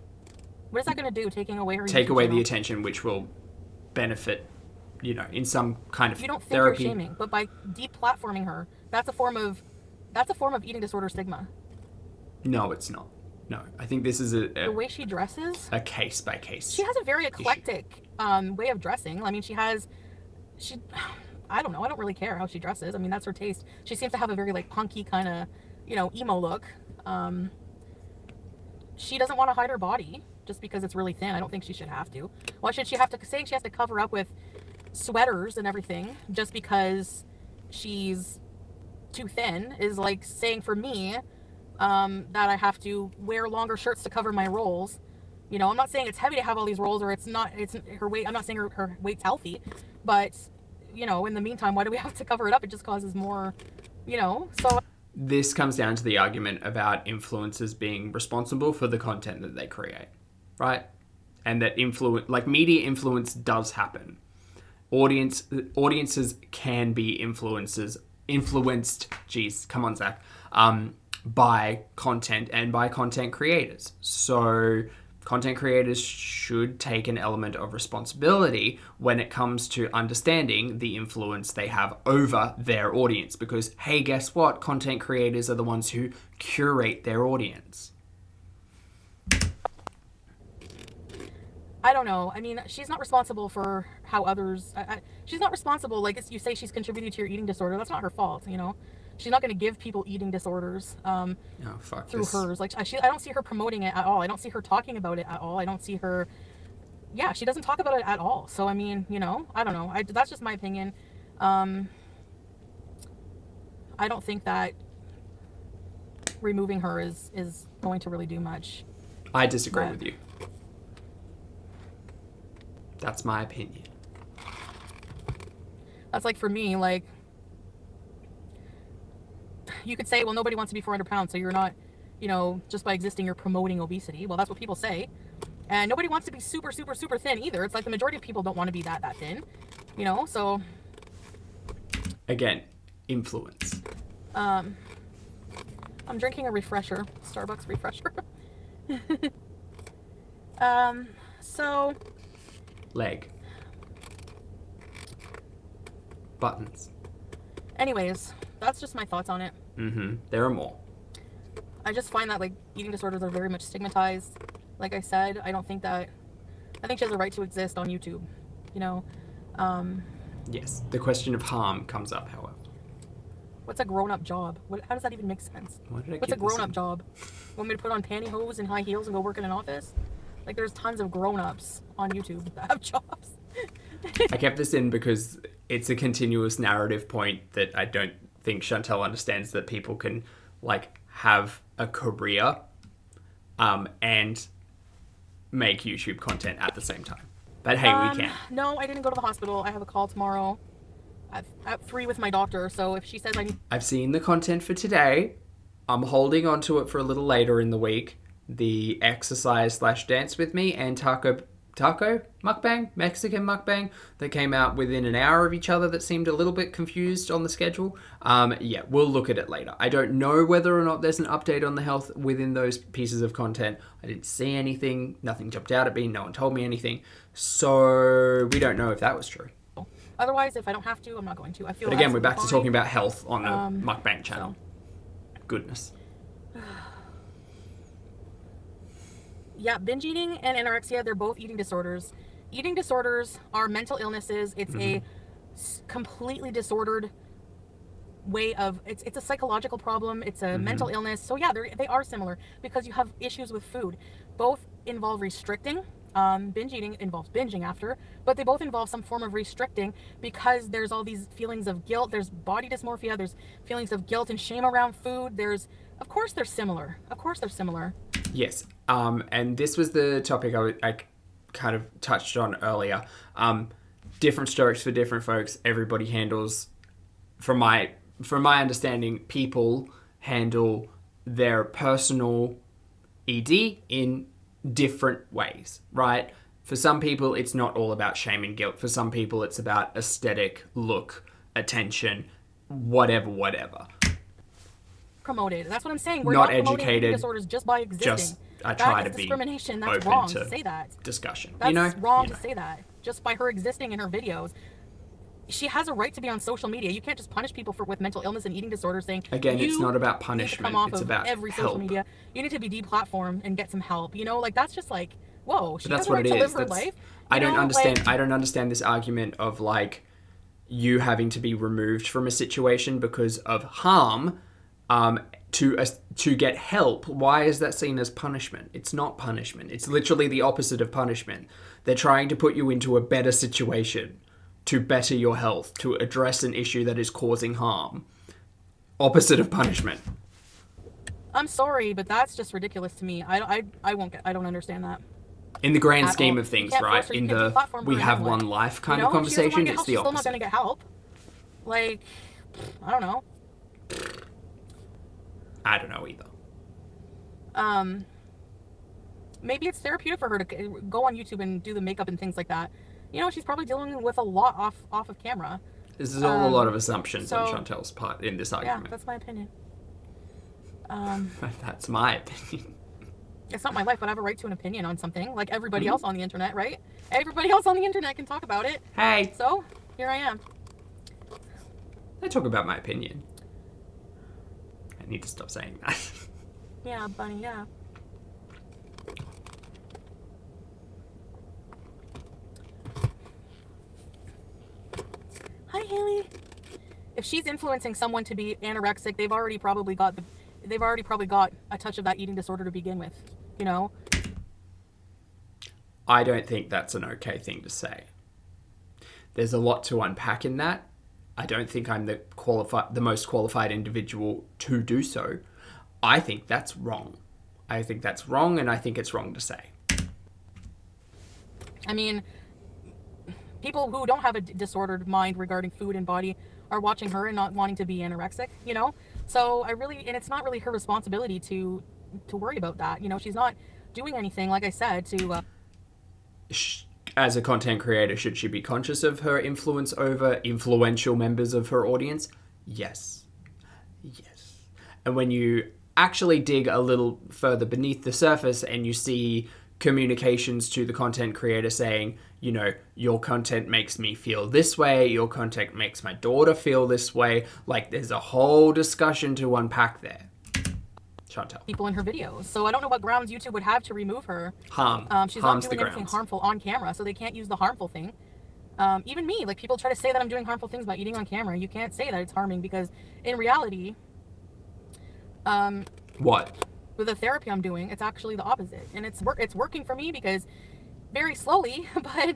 What is that going to do, taking away her Take YouTube away channel? the attention, which will benefit, in some kind of You don't think therapy. you're shaming, but by deplatforming her, that's a form of eating disorder stigma. No, it's not. No, I think this is the way she dresses, a case by case. She has a very eclectic way of dressing. I mean, I don't know. I don't really care how she dresses. I mean, that's her taste. She seems to have a very, like, punky kind of, emo look. She doesn't want to hide her body just because it's really thin. I don't think she should have to. Why should she have to say she has to cover up with sweaters and everything just because she's too thin? Is like saying for me that I have to wear longer shirts to cover my rolls. I'm not saying it's heavy to have all these rolls, or it's her weight. I'm not saying her weight's healthy, but in the meantime, why do we have to cover it up? It just causes more, so. This comes down to the argument about influencers being responsible for the content that they create, right? And that media influence does happen. Audiences can be influenced, geez, come on, Zach, by content and by content creators. So content creators should take an element of responsibility when it comes to understanding the influence they have over their audience. Because, hey, guess what? Content creators are the ones who curate their audience. I don't know. I mean, she's not responsible for how others... she's not responsible. Like, you say she's contributing to your eating disorder. That's not her fault, She's not going to give people eating disorders through hers. Like, I don't see her promoting it at all. I don't see her talking about it at all. I don't see her... Yeah, she doesn't talk about it at all. So, I mean, I don't know. That's just my opinion. I don't think that removing her is going to really do much. I disagree with you. That's my opinion. That's like, for me, like... You could say, well, nobody wants to be 400 pounds, so you're not, just by existing, you're promoting obesity. Well, that's what people say. And nobody wants to be super, super, super thin either. It's like the majority of people don't want to be that thin, so. Again, influence. I'm drinking a refresher, Starbucks refresher. So Leg. Buttons. anyways, that's just my thoughts on it. There are more. I just find that like eating disorders are very much stigmatized. Like I said, I think she has a right to exist on YouTube, you know. Yes. The question of harm comes up, however. What's a grown-up job? How does that even make sense? What's a keep this grown-up in? job? Want me to put on pantyhose and high heels and go work in an office? Like, there's tons of grown-ups on YouTube that have jobs. I kept this in because it's a continuous narrative point that I don't think Chantel understands, that people can, like, have a career and make YouTube content at the same time. But hey, we can. No, I didn't go to the hospital. I have a call tomorrow at 3 with my doctor. So if she says I need... I've seen the content for today. I'm holding on to it for a little later in the week. The exercise/dance with me and taco mukbang, Mexican mukbang, that came out within an hour of each other, that seemed a little bit confused on the schedule. Yeah, we'll look at it later. I don't know whether or not there's an update on the health within those pieces of content. I didn't see anything. Nothing jumped out at me. No one told me anything. So we don't know if that was true. Otherwise, if I don't have to, I'm not going to. I feel. But again, we're back to talking about health on the mukbang channel. So. Goodness. Yeah, binge eating and anorexia, they're both eating disorders. Eating disorders are mental illnesses. It's a completely disordered way of, it's a psychological problem. It's a mental illness. So yeah, they are similar because you have issues with food. Both involve restricting. Binge eating involves binging after, but they both involve some form of restricting because there's all these feelings of guilt. There's body dysmorphia. There's feelings of guilt and shame around food. Of course they're similar. Yes. And this was the topic I kind of touched on earlier. Different strokes for different folks. Everybody handles, from my understanding, people handle their personal ED in different ways, right? For some people, it's not all about shame and guilt. For some people, it's about aesthetic, look, attention, whatever. Promoted. That's what I'm saying. We're not promoting educated. eating disorders just by existing. I try to be discrimination. That's open wrong to say that. Discussion. That's wrong to say that. Just by her existing in her videos. She has a right to be on social media. You can't just punish people with mental illness and eating disorders saying, again, it's not about punishment. It's about every social media. You need to be deplatformed and get some help. You know, like that's just like, whoa, she has a right to live her life. I don't understand this argument of like you having to be removed from a situation because of harm to get help. Why is that seen as punishment? It's not punishment. It's literally the opposite of punishment. They're trying to put you into a better situation to better your health, to address an issue that is causing harm. Opposite of punishment. I'm sorry, but that's just ridiculous to me. I don't understand that. In the grand scheme of things, right? In the we have one life kind of conversation, it's the opposite. She's still not going to get help. Like, I don't know. I don't know either. Maybe it's therapeutic for her to go on YouTube and do the makeup and things like that. You know, she's probably dealing with a lot off of camera. This is all a lot of assumptions on Chantel's part in this argument. Yeah, that's my opinion. That's my opinion. It's not my life, but I have a right to an opinion on something, like everybody else on the internet, right? Everybody else on the internet can talk about it. Hey. So, here I am. I talk about my opinion. I need to stop saying that. Yeah, bunny, yeah. Hi, Haley. If she's influencing someone to be anorexic, they've already probably got a touch of that eating disorder to begin with, you know? I don't think that's an okay thing to say. There's a lot to unpack in that. I don't think I'm the most qualified individual to do so. I think that's wrong. I think that's wrong, and I think it's wrong to say. I mean, people who don't have a disordered mind regarding food and body are watching her and not wanting to be anorexic, you know? So and it's not really her responsibility to worry about that. You know, she's not doing anything, like I said, to... As a content creator, should she be conscious of her influence over influential members of her audience? Yes. And when you actually dig a little further beneath the surface and you see communications to the content creator saying, you know, your content makes me feel this way, your content makes my daughter feel this way. Like, there's a whole discussion to unpack there. Chantal. People in her videos. So I don't know what grounds YouTube would have to remove her. She's Harms not the doing anything grounds. harmful on camera, so they can't use the harmful thing. Even me, like, people try to say that I'm doing harmful things by eating on camera. You can't say that it's harming, because in reality, What? with the therapy I'm doing, it's actually the opposite. And it's working for me, because very slowly, but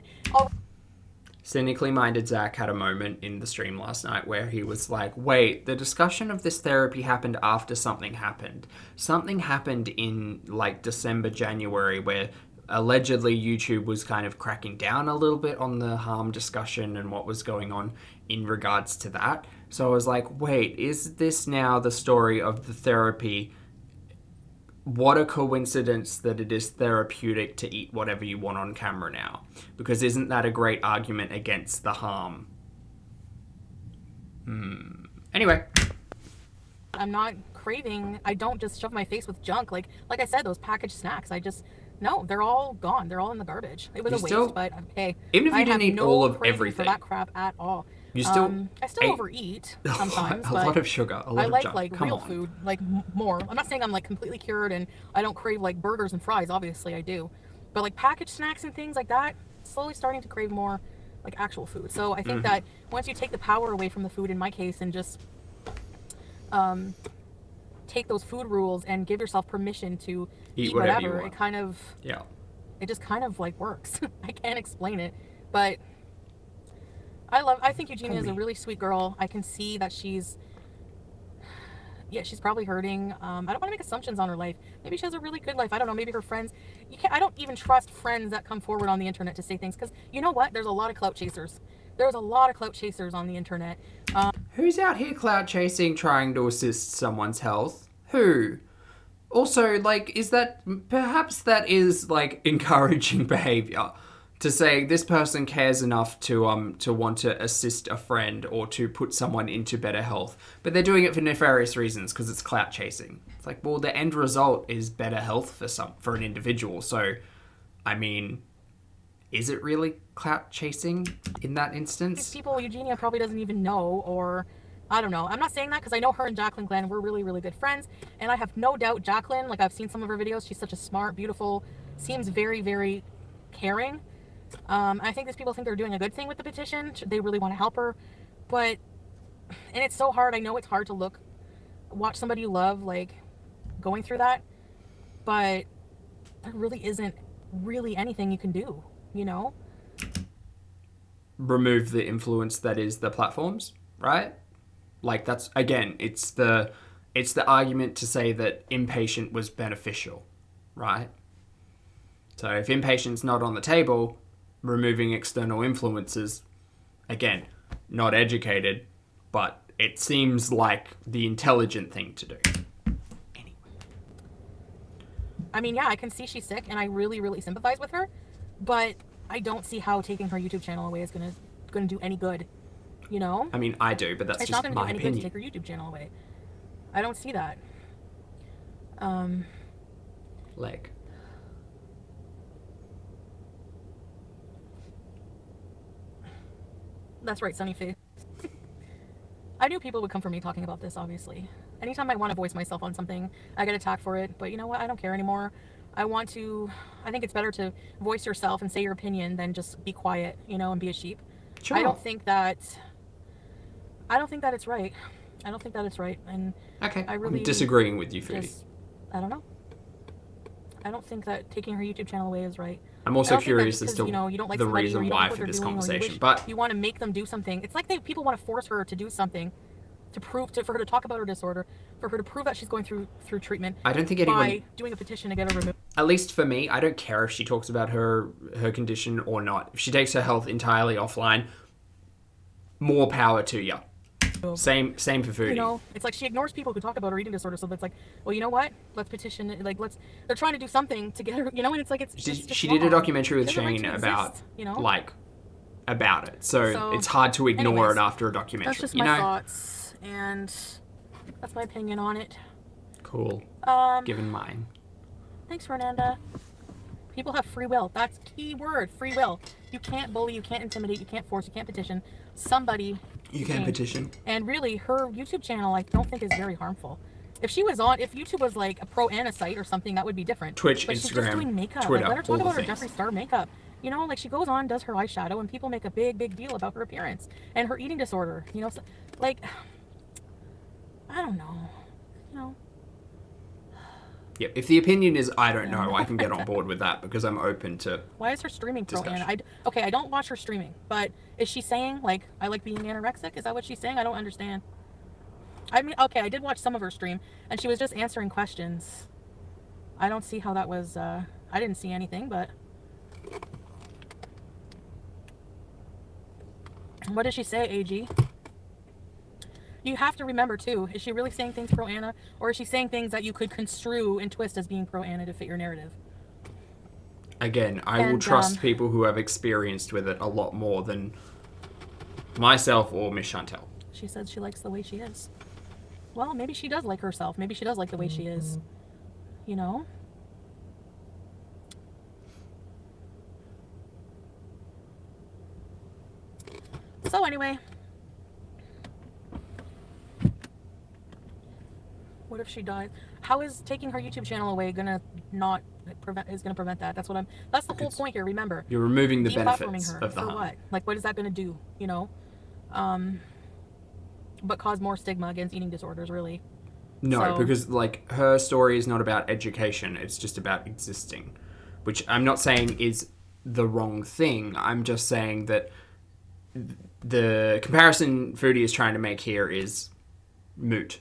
Cynically minded Zach had a moment in the stream last night where he was like, wait, the discussion of this therapy happened after something happened. Something happened in like December, January, where allegedly YouTube was kind of cracking down a little bit on the harm discussion and what was going on in regards to that. So I was like, wait, is this now the story of the therapy? What a coincidence that it is therapeutic to eat whatever you want on camera now. Because isn't that a great argument against the harm? Anyway. I'm not craving, I don't just shove my face with junk. Like I said, those packaged snacks, no, they're all gone. They're all in the garbage. It was a waste, but hey. Even if you didn't eat all of craving everything. for that crap at all. You still I still overeat sometimes. A lot of sugar, a lot of junk. like Come real on. food, like more. I'm not saying I'm like completely cured and I don't crave like burgers and fries. Obviously I do, but like packaged snacks and things like that, slowly starting to crave more like actual food. So I think that once you take the power away from the food, in my case, and just take those food rules and give yourself permission to eat whatever, it kind of it just kind of like works. I can't explain it, but I think Eugenia is a really sweet girl. I can see that she's probably hurting. I don't want to make assumptions on her life. Maybe she has a really good life. I don't know. Maybe her friends. I don't even trust friends that come forward on the internet to say things, because you know what? There's a lot of clout chasers. There's a lot of clout chasers on the internet. Who's out here clout chasing, trying to assist someone's health? Who? Also, like, is that perhaps that is like encouraging behavior? To say this person cares enough to want to assist a friend or to put someone into better health, but they're doing it for nefarious reasons because it's clout chasing. It's like, well, the end result is better health for an individual. So, I mean, is it really clout chasing in that instance? These people Eugenia probably doesn't even know, or I don't know. I'm not saying that because I know her and Jacqueline Glenn were really, really good friends, and I have no doubt Jacqueline, like I've seen some of her videos, she's such a smart, beautiful, seems very, very caring. I think these people think they're doing a good thing with the petition. They really want to help her, and it's so hard. I know it's hard to watch somebody you love, like, going through that, but there really isn't really anything you can do, you know? Remove the influence that is the platforms, right? Like, that's, again, it's the argument to say that Impatient was beneficial, right? So if Impatient's not on the table, removing external influences, again, not educated, but it seems like the intelligent thing to do. Anyway. I mean, yeah, I can see she's sick, and I really, really sympathize with her, but I don't see how taking her YouTube channel away is gonna do any good, you know? I mean, I do, but that's it's just not my gonna do any opinion. good to take her YouTube channel away. I don't see that. Leg. That's right, Sunny Face. I knew people would come for me talking about this, obviously. Anytime I want to voice myself on something, I get attacked for it. But you know what? I don't care anymore. I think it's better to voice yourself and say your opinion than just be quiet, you know, and be a sheep. Sure. I don't think that it's right. I don't think that it's right. And okay, I really I'm disagreeing with you, Foodie. I don't know. I don't think that taking her YouTube channel away is right. I'm also curious as to you don't like the somebody, reason why for this conversation. But you want to make them do something. It's like people want to force her to do something for her to talk about her disorder, for her to prove that she's going through treatment. I don't think anyone by doing a petition to get her removed. At least for me, I don't care if she talks about her condition or not. If she takes her health entirely offline, more power to you. Same for Foodie. You know, it's like she ignores people who talk about her eating disorder. So it's like, well, you know what? Let's petition. Like, they're trying to do something to get her. You know, and it's like she did a documentary with Shane about about it. So it's hard to ignore it after a documentary. That's just my thoughts, and that's my opinion on it. Cool. Given mine. Thanks, Fernanda. People have free will. That's key word, free will. You can't bully, you can't intimidate, you can't force, you can't petition somebody. You can petition. And really, her YouTube channel, I don't think is very harmful. If YouTube was like a pro-Anna site or something, that would be different. Twitch, but Instagram, she's just doing makeup. Twitter, like, let her talk about her things. Jeffree Star makeup. You know, like she goes on, does her eyeshadow, and people make a big deal about her appearance and her eating disorder. You know, so, like, I don't know. You know. Yeah, if the opinion is I don't know, I can get on board with that because I'm open to. Why is her streaming pro-Anna? I don't watch her streaming, but is she saying like I like being anorexic? Is that what she's saying? I don't understand. I mean, okay, I did watch some of her stream, and she was just answering questions. I don't see how that was. I didn't see anything, but what did she say, AG? You have to remember too, is she really saying things pro-Anna, or is she saying things that you could construe and twist as being pro-Anna to fit your narrative? Again, I will trust people who have experienced with it a lot more than myself or Miss Chantel. She said she likes the way she is. Well, maybe she does like herself. Maybe she does like the way she is. You know? So anyway, what if she dies? How is taking her YouTube channel away gonna prevent that? That's the whole point here. Remember, you're removing the benefits her of the harm. what? Like, what is that gonna do? You know, but cause more stigma against eating disorders, really. No, because like her story is not about education; it's just about existing, which I'm not saying is the wrong thing. I'm just saying that the comparison Foodie is trying to make here is moot.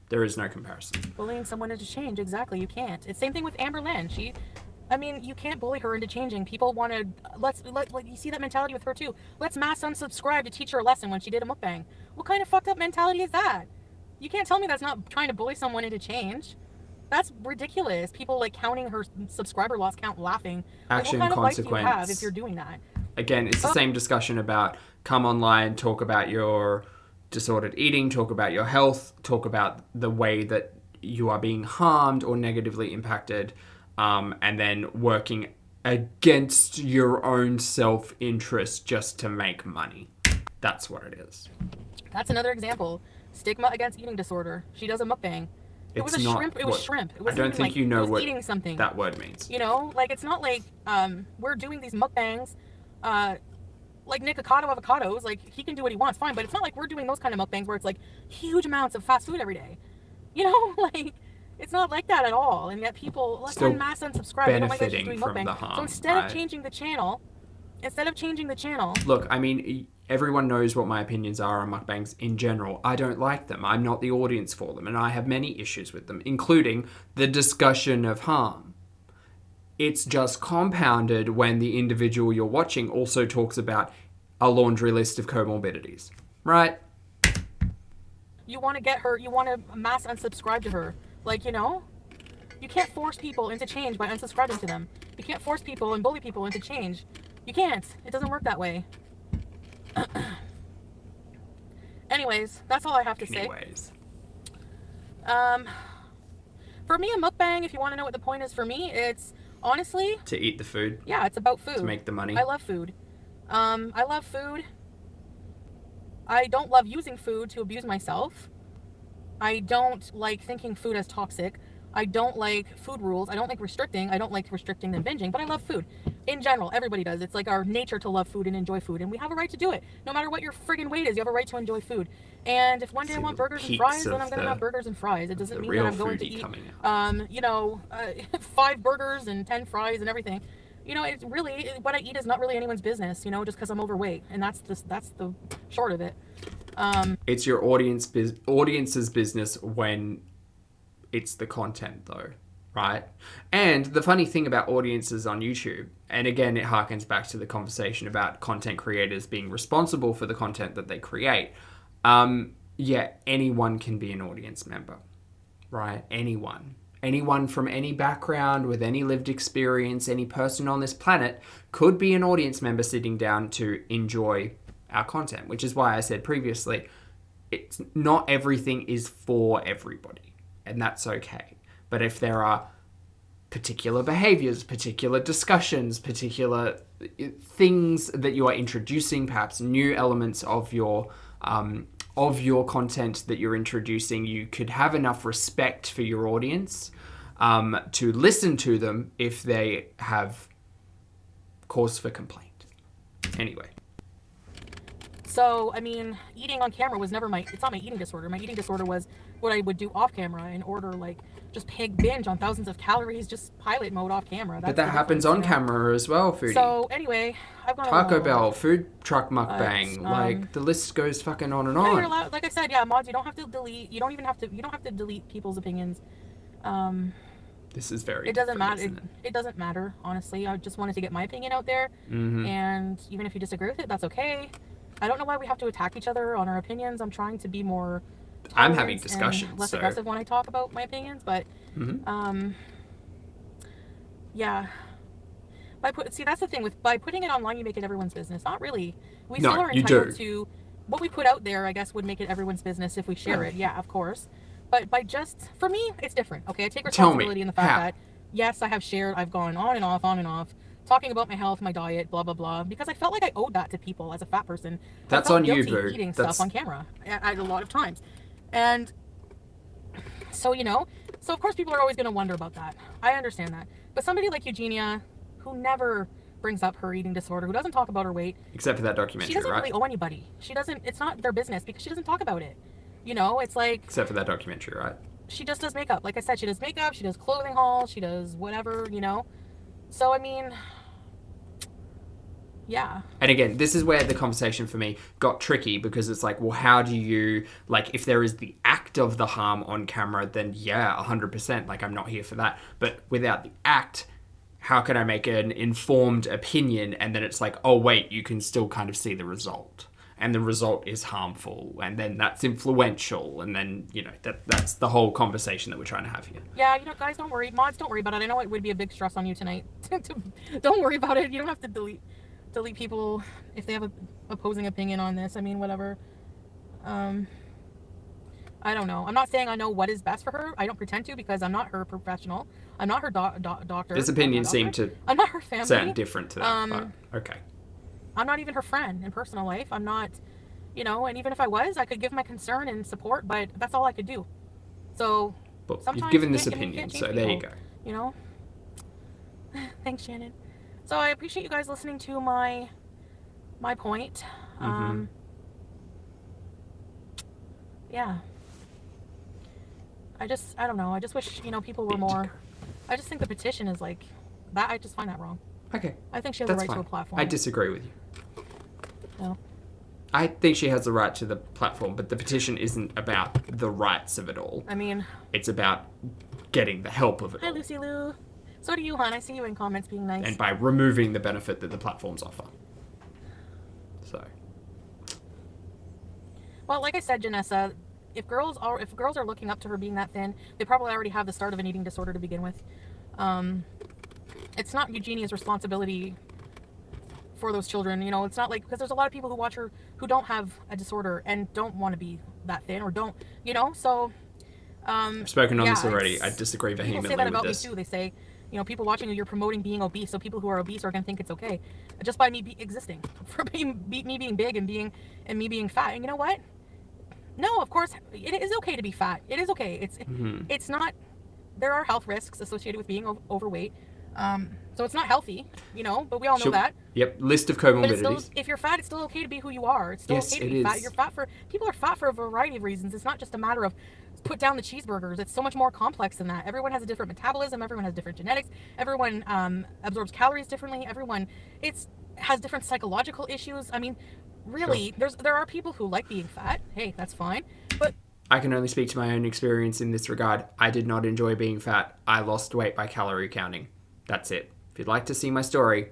There is no comparison. Bullying someone into change, exactly. You can't. It's same thing with Amber Lynn. You can't bully her into changing. People want to, you see that mentality with her too. Let's mass unsubscribe to teach her a lesson when she did a mukbang. What kind of fucked up mentality is that? You can't tell me that's not trying to bully someone into change. That's ridiculous. People like counting her subscriber loss count, laughing. Action, what kind consequence. of life do you have if you're doing that? Again, it's the same discussion about come online, talk about your disordered eating, talk about your health, talk about the way that you are being harmed or negatively impacted, and then working against your own self-interest just to make money. That's what it is. That's another example. Stigma against eating disorder. She does a mukbang. It was shrimp. It was shrimp. It was I don't think you know what eating something. That word means. You know, like it's not like we're doing these mukbangs. Like Nick Avocados, like he can do what he wants, fine. But it's not like we're doing those kind of mukbangs where it's like huge amounts of fast food every day. You know, like it's not like that at all. And yet people still mass unsubscribe. They don't like that she's doing from mukbang. the harm. So instead of changing the channel, look, I mean, everyone knows what my opinions are on mukbangs in general. I don't like them. I'm not the audience for them, and I have many issues with them, including the discussion of harm. It's just compounded when the individual you're watching also talks about a laundry list of comorbidities, right? You want to mass unsubscribe to her. Like, you know, you can't force people into change by unsubscribing to them. You can't force people and bully people into change. You can't. It doesn't work that way. Anyways, that's all I have to say. For me, a mukbang, if you want to know what the point is for me, it's honestly to eat the food. Yeah, it's about food. To make the money. I love food. I love food. I don't love using food to abuse myself. I don't like thinking food as toxic. I don't like food rules. I don't like restricting. I don't like restricting and binging, but I love food. In general, everybody does. It's like our nature to love food and enjoy food, and we have a right to do it. No matter what your friggin' weight is, you have a right to enjoy food. And if one day I want burgers and fries, then I'm going to have burgers and fries. It doesn't mean that I'm going to eat, 5 burgers and 10 fries and everything. You know, it's really, what I eat is not really anyone's business, you know, just because I'm overweight. And that's the short of it. It's your audience's business when it's the content, though, right? And the funny thing about audiences on YouTube, and again, it harkens back to the conversation about content creators being responsible for the content that they create. Anyone can be an audience member, right? Anyone from any background, with any lived experience, any person on this planet could be an audience member sitting down to enjoy our content, which is why I said previously, it's not everything is for everybody. and that's okay. But if there are particular behaviors, particular discussions, particular things that you are introducing, perhaps new elements of your content that you're introducing, you could have enough respect for your audience to listen to them if they have cause for complaint. Anyway. So, I mean, eating on camera was never it's not my eating disorder. My eating disorder was what I would do off camera in order, like, just binge on thousands of calories, just pilot mode off camera. But that happens on camera as well, Foodie. So, anyway, I've gone Taco Bell, food truck mukbang, like, the list goes fucking on and on. You're allowed, like I said, mods, you don't have to delete, you don't have to delete people's opinions. This is very It doesn't matter. It doesn't matter, honestly. I just wanted to get my opinion out there. Mm-hmm. And even if you disagree with it, that's okay. I don't know why we have to attack each other on our opinions. I'm trying to be more I'm having discussions, less aggressive when I talk about my opinions, but yeah. See, that's the thing by putting it online, you make it everyone's business. Not really. We still are entitled to what we put out there. I guess would make it everyone's business if we share it. Yeah, of course. But for me, it's different. Okay, I take responsibility in the fact that yes, I have shared. I've gone on and off, talking about my health, my diet, blah blah blah, because I felt like I owed that to people as a fat person. That's on you, boo. Eating stuff on camera a lot of times, and so so of course people are always going to wonder about that. I understand that, but somebody like Eugenia, who never brings up her eating disorder, who doesn't talk about her weight, except for that documentary, she doesn't really owe anybody. She doesn't. It's not their business because she doesn't talk about it. It's like... Except for that documentary, right? She just does makeup. Like I said, she does makeup, she does clothing hauls, she does whatever, So, I mean... Yeah. And again, this is where the conversation for me got tricky, because it's like, well, how do you... Like, if there is the act of the harm on camera, then yeah, 100%. Like, I'm not here for that. But without the act, how can I make an informed opinion? And then it's like, oh, wait, you can still kind of see the result. And the result is harmful, and then that's influential, and then, that's the whole conversation that we're trying to have here. Yeah, guys, don't worry. Mods, don't worry about it. I know it would be a big stress on you tonight. Don't worry about it. You don't have to delete people if they have an opposing opinion on this. I mean, whatever. I don't know. I'm not saying I know what is best for her. I don't pretend to, because I'm not her professional. I'm not her doctor. This opinion seemed to I'm not her family. sound different to that, but okay. I'm not even her friend in personal life. I'm not, and even if I was, I could give my concern and support, but that's all I could do. So, but sometimes you've given this opinion, so there you go. Thanks, Shannon. So I appreciate you guys listening to my point. Yeah. I don't know. I just wish, people were more... I just think the petition is like... that. I just find that wrong. Okay. I think she has the right to a platform. I disagree with you. No. I think she has the right to the platform, but the petition isn't about the rights of it all. I mean... It's about getting the help of it all. Hi, Lucy Lou. So do you, hon. I see you in comments being nice. And by removing the benefit that the platforms offer. So. Well, like I said, Janessa, if girls are looking up to her being that thin, they probably already have the start of an eating disorder to begin with. It's not Eugenia's responsibility for those children. It's not like, because there's a lot of people who watch her who don't have a disorder and don't want to be that thin, or don't, so... I've spoken on this already. I disagree vehemently with this. People say that about me too. They say, people watching you, you're promoting being obese, so people who are obese are going to think it's okay. Just by me existing. For me being big and me being fat. And you know what? No, of course, it is okay to be fat. It is okay. It's not... There are health risks associated with being overweight. So it's not healthy, but we all know that. Yep, list of comorbidities. But if you're fat, it's still okay to be who you are. It's still okay to be fat. People are fat for a variety of reasons. It's not just a matter of put down the cheeseburgers. It's so much more complex than that. Everyone has a different metabolism. Everyone has different genetics. Everyone absorbs calories differently. Everyone has different psychological issues. I mean, really, there are people who like being fat. Hey, that's fine. But I can only speak to my own experience in this regard. I did not enjoy being fat. I lost weight by calorie counting. That's it. If you'd like to see my story,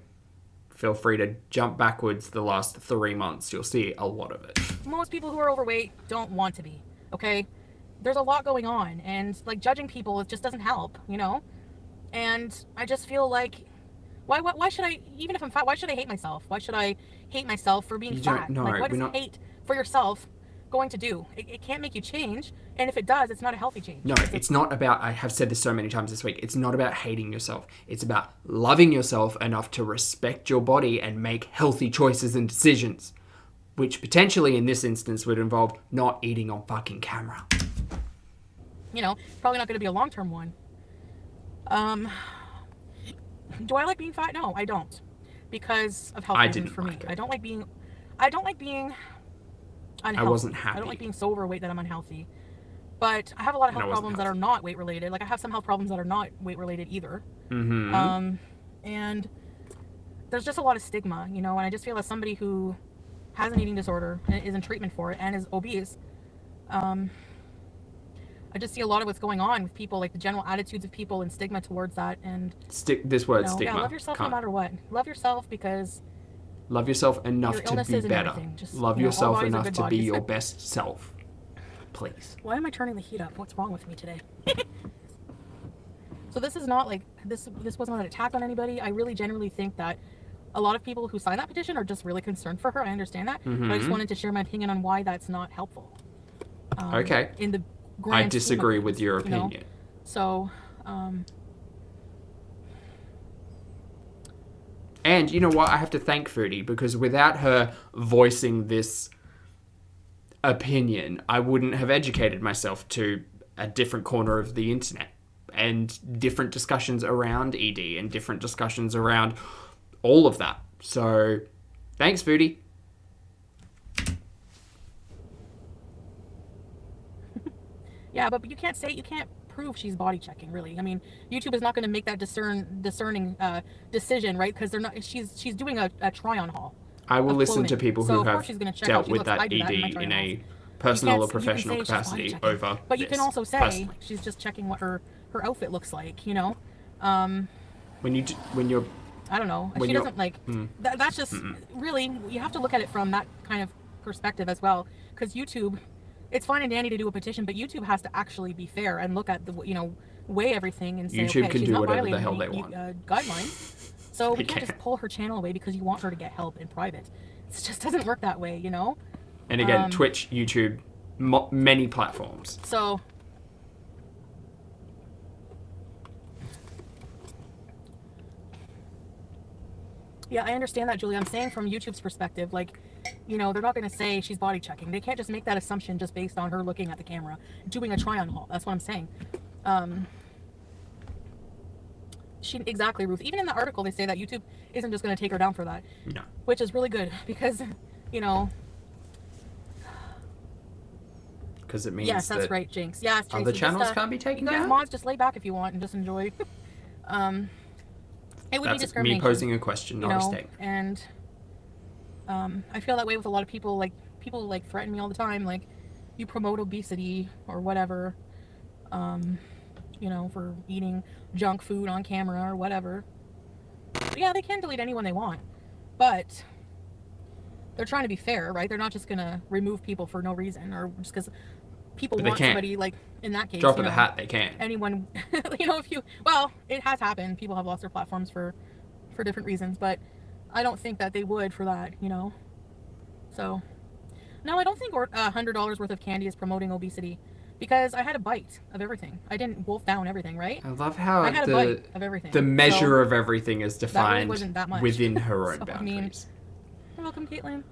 feel free to jump backwards the last 3 months. You'll see a lot of it. Most people who are overweight don't want to be, okay? There's a lot going on, and, like, judging people, it just doesn't help, And I just feel like, why should I, even if I'm fat, why should I hate myself? Why should I hate myself for being fat? No, like, what is hate for yourself going to do? It can't make you change, and if it does, it's not a healthy change. No, it's not about, I have said this so many times this week, it's not about hating yourself. It's about loving yourself enough to respect your body and make healthy choices and decisions, which potentially in this instance would involve not eating on fucking camera. You know, probably not going to be a long-term one. Do I like being fat? No, I don't, because of health reasons for me. I don't like being unhealthy. I wasn't happy. I don't like being so overweight that I'm unhealthy. But I have a lot of health problems that are not weight related. Like I have some health problems that are not weight related either. Mm-hmm. And there's just a lot of stigma, you know, and I just feel as somebody who has an eating disorder and is in treatment for it and is obese, I just see a lot of what's going on with people, like the general attitudes of people and stigma towards that. And this word, stigma. Yeah, love yourself no matter what. Love yourself because love yourself enough to be better. Love yourself enough to be your best self. Please. Why am I turning the heat up? What's wrong with me today? So this is not like this wasn't an attack on anybody. I really genuinely think that a lot of people who sign that petition are just really concerned for her. I understand that, but I just wanted to share my opinion on why that's not helpful. Okay. In the I disagree with your opinion. You know? So, and you know what? I have to thank Foodie, because without her voicing this opinion, I wouldn't have educated myself to a different corner of the internet and different discussions around ED and different discussions around all of that. So, thanks, Foodie. Yeah, but you can't prove she's body checking, really. I mean, YouTube is not going to make that discerning decision, right? Because they're not. She's doing a try-on haul. I will listen to people who have dealt with that ED in a personal or professional capacity over. But you can also say she's just checking what her outfit looks like, you know. When you're. I don't know. She doesn't like. That's just really. You have to look at it from that kind of perspective as well, because YouTube. It's fine and dandy to do a petition, but YouTube has to actually be fair and look at the, you know, weigh everything and say, YouTube okay, can she's do not whatever violating the hell they want. Guidelines. So we can't just pull her channel away because you want her to get help in private. It just doesn't work that way, you know? And again, Twitch, YouTube, many platforms. So, yeah, I understand that, Julie. I'm saying from YouTube's perspective, like, you know, they're not going to say she's body checking. They can't just make that assumption just based on her looking at the camera, doing a try-on haul. That's what I'm saying. Exactly, Ruth. Even in the article, they say that YouTube isn't just going to take her down for that. No. Which is really good because, you know. Because it means yes, that's right, Jinx. Yes, Jinx. Other channels can't be taken down. Mods, just lay back if you want and just enjoy. It would be discrimination. Me posing a question, not a statement. And I feel that way with a lot of people. Like people like threaten me all the time, like you promote obesity or whatever. You know, for eating junk food on camera or whatever. But yeah, they can delete anyone they want, but they're trying to be fair, right? They're not just gonna remove people for no reason or just because people want somebody, like in that case. Drop of the hat, they can. Anyone, you know, well, it has happened. People have lost their platforms for different reasons, but I don't think that they would for that, you know. So, no, I don't think $100 worth of candy is promoting obesity. Because I had a bite of everything. I didn't wolf down everything, right? I love how I had a bite of everything. The measure of everything is defined that much. within her own boundaries. I mean, you're welcome, Caitlin.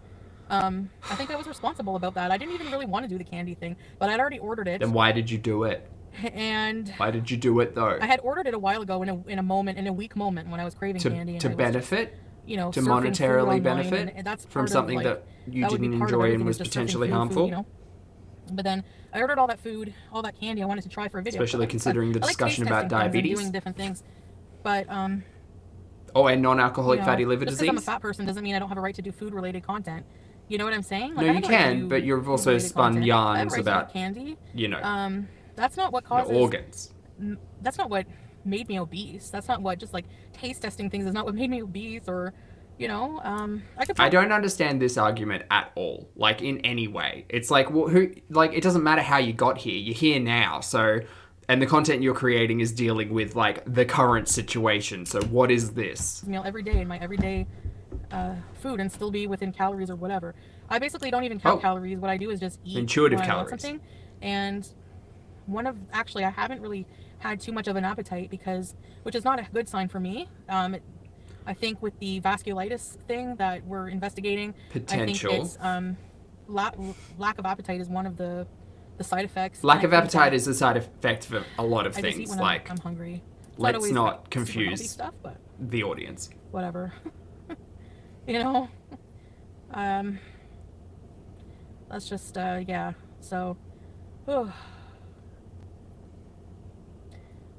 I think I was responsible about that. I didn't even really want to do the candy thing, but I'd already ordered it. Then why did you do it? And why did you do it though? I had ordered it a while ago in a weak moment when I was craving candy. And to benefit? You know, to monetarily benefit and that's from something that you didn't enjoy and was potentially harmful? You know? But then I ordered all that food, all that candy I wanted to try for a video. Especially considering the discussion about diabetes. Doing different things. But, and non-alcoholic fatty liver disease? Just because I'm a fat person doesn't mean I don't have a right to do food-related content. You know what I'm saying? Like, no, you can, but you've also spun yarns about candy. You know. That's not what causes... organs. That's not what made me obese. That's not what, just like, taste testing things is not what made me obese or... You know, I don't understand this argument at all, like in any way. It's like, well, it doesn't matter how you got here. You're here now, so, and the content you're creating is dealing with like the current situation. So what is this? Meal every day in my everyday food and still be within calories or whatever. I basically don't even count Oh. calories. What I do is just eat Intuitive when I want calories. something. And actually, I haven't really had too much of an appetite which is not a good sign for me. I think with the vasculitis thing that we're investigating, Potential. I think it's lack of appetite is one of the side effects. Lack of appetite is a side effect for a lot of I just eat things. when like, I'm hungry. It's let's always not super healthy confuse stuff, but the audience. whatever. You know, that's just yeah. So, oh.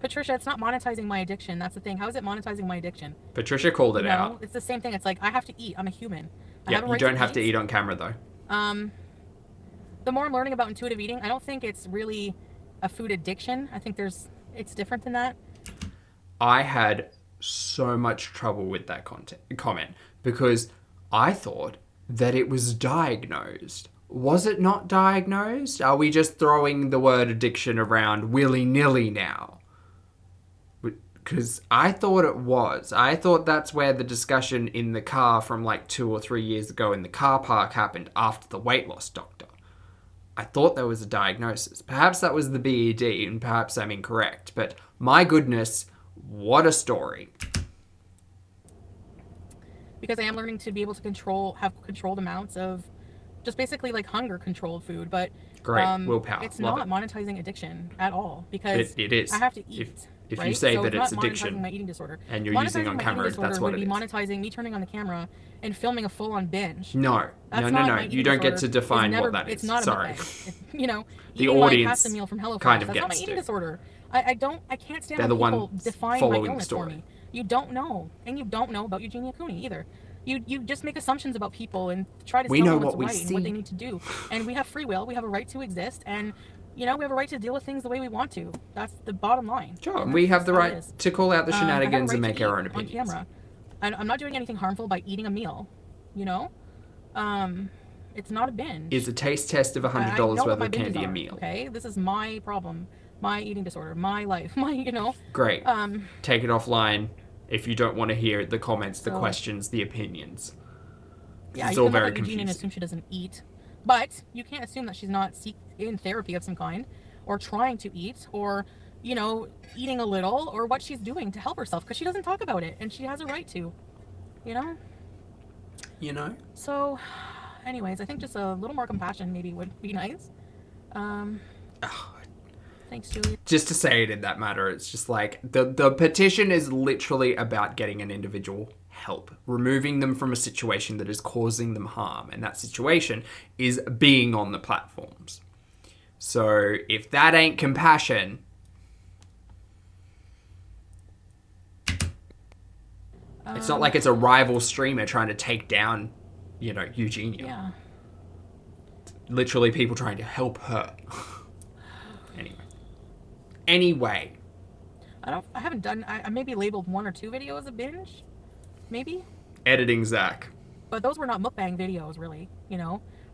Patricia, it's not monetizing my addiction. That's the thing. How is it monetizing my addiction? Patricia called it out. It's the same thing. It's like I have to eat. I'm a human. Yeah, you don't have to eat on camera though. The more I'm learning about intuitive eating, I don't think it's really a food addiction. I think it's different than that. I had so much trouble with that comment because I thought that it was diagnosed. Was it not diagnosed? Are we just throwing the word addiction around willy-nilly now? Because I thought it was. I thought that's where the discussion in the car from like 2 or 3 years ago in the car park happened after the weight loss doctor. I thought there was a diagnosis. Perhaps that was the BED, and perhaps I'm incorrect. But my goodness, what a story. Because I am learning to be able to have controlled amounts of just basically like hunger controlled food. But great, willpower. It's not monetizing addiction at all because it is. I have to eat. If right? you say so that it's not addiction, monetizing my eating disorder, and you're using on camera, that's what it is. Would be monetizing me turning on the camera and filming a full-on binge. No. You don't get to define what that is. It's not Sorry. a mukbang. The audience pasta meal from HelloFresh. kind of That's not my gets eating to. disorder. I can't stand They're when the people ones define following my illness the story. for me. You don't know, and you don't know about Eugenia Cooney either. You just make assumptions about people and try to tell them what's right and what they need to do. And we have free will. We have a right to exist, and we have a right to deal with things the way we want to. That's the bottom line. Sure, and we have the right to call out the shenanigans and make our own on opinions. camera. I'm not doing anything harmful by eating a meal. It's not a binge. Is a taste test of $100 worth of candy a meal? Okay, this is my problem, my eating disorder, my life, Great. Take it offline if you don't want to hear the comments, the questions, the opinions. Yeah, it's you all can very look at confusing. Eugenia and assume she doesn't eat, but you can't assume that she's not in therapy of some kind, or trying to eat, or eating a little, or what she's doing to help herself, because she doesn't talk about it, and she has a right to. So, anyways, I think just a little more compassion maybe would be nice. Thanks, Julie. Just to say it in that matter, it's just like the petition is literally about getting an individual help, removing them from a situation that is causing them harm, and that situation is being on the platforms. So if that ain't compassion, it's not like it's a rival streamer trying to take down, Eugenia. Yeah. Literally people trying to help her. Anyway. I haven't done, I maybe labeled 1 or 2 videos a binge. Maybe. Editing Zach. But those were not mukbang videos, really,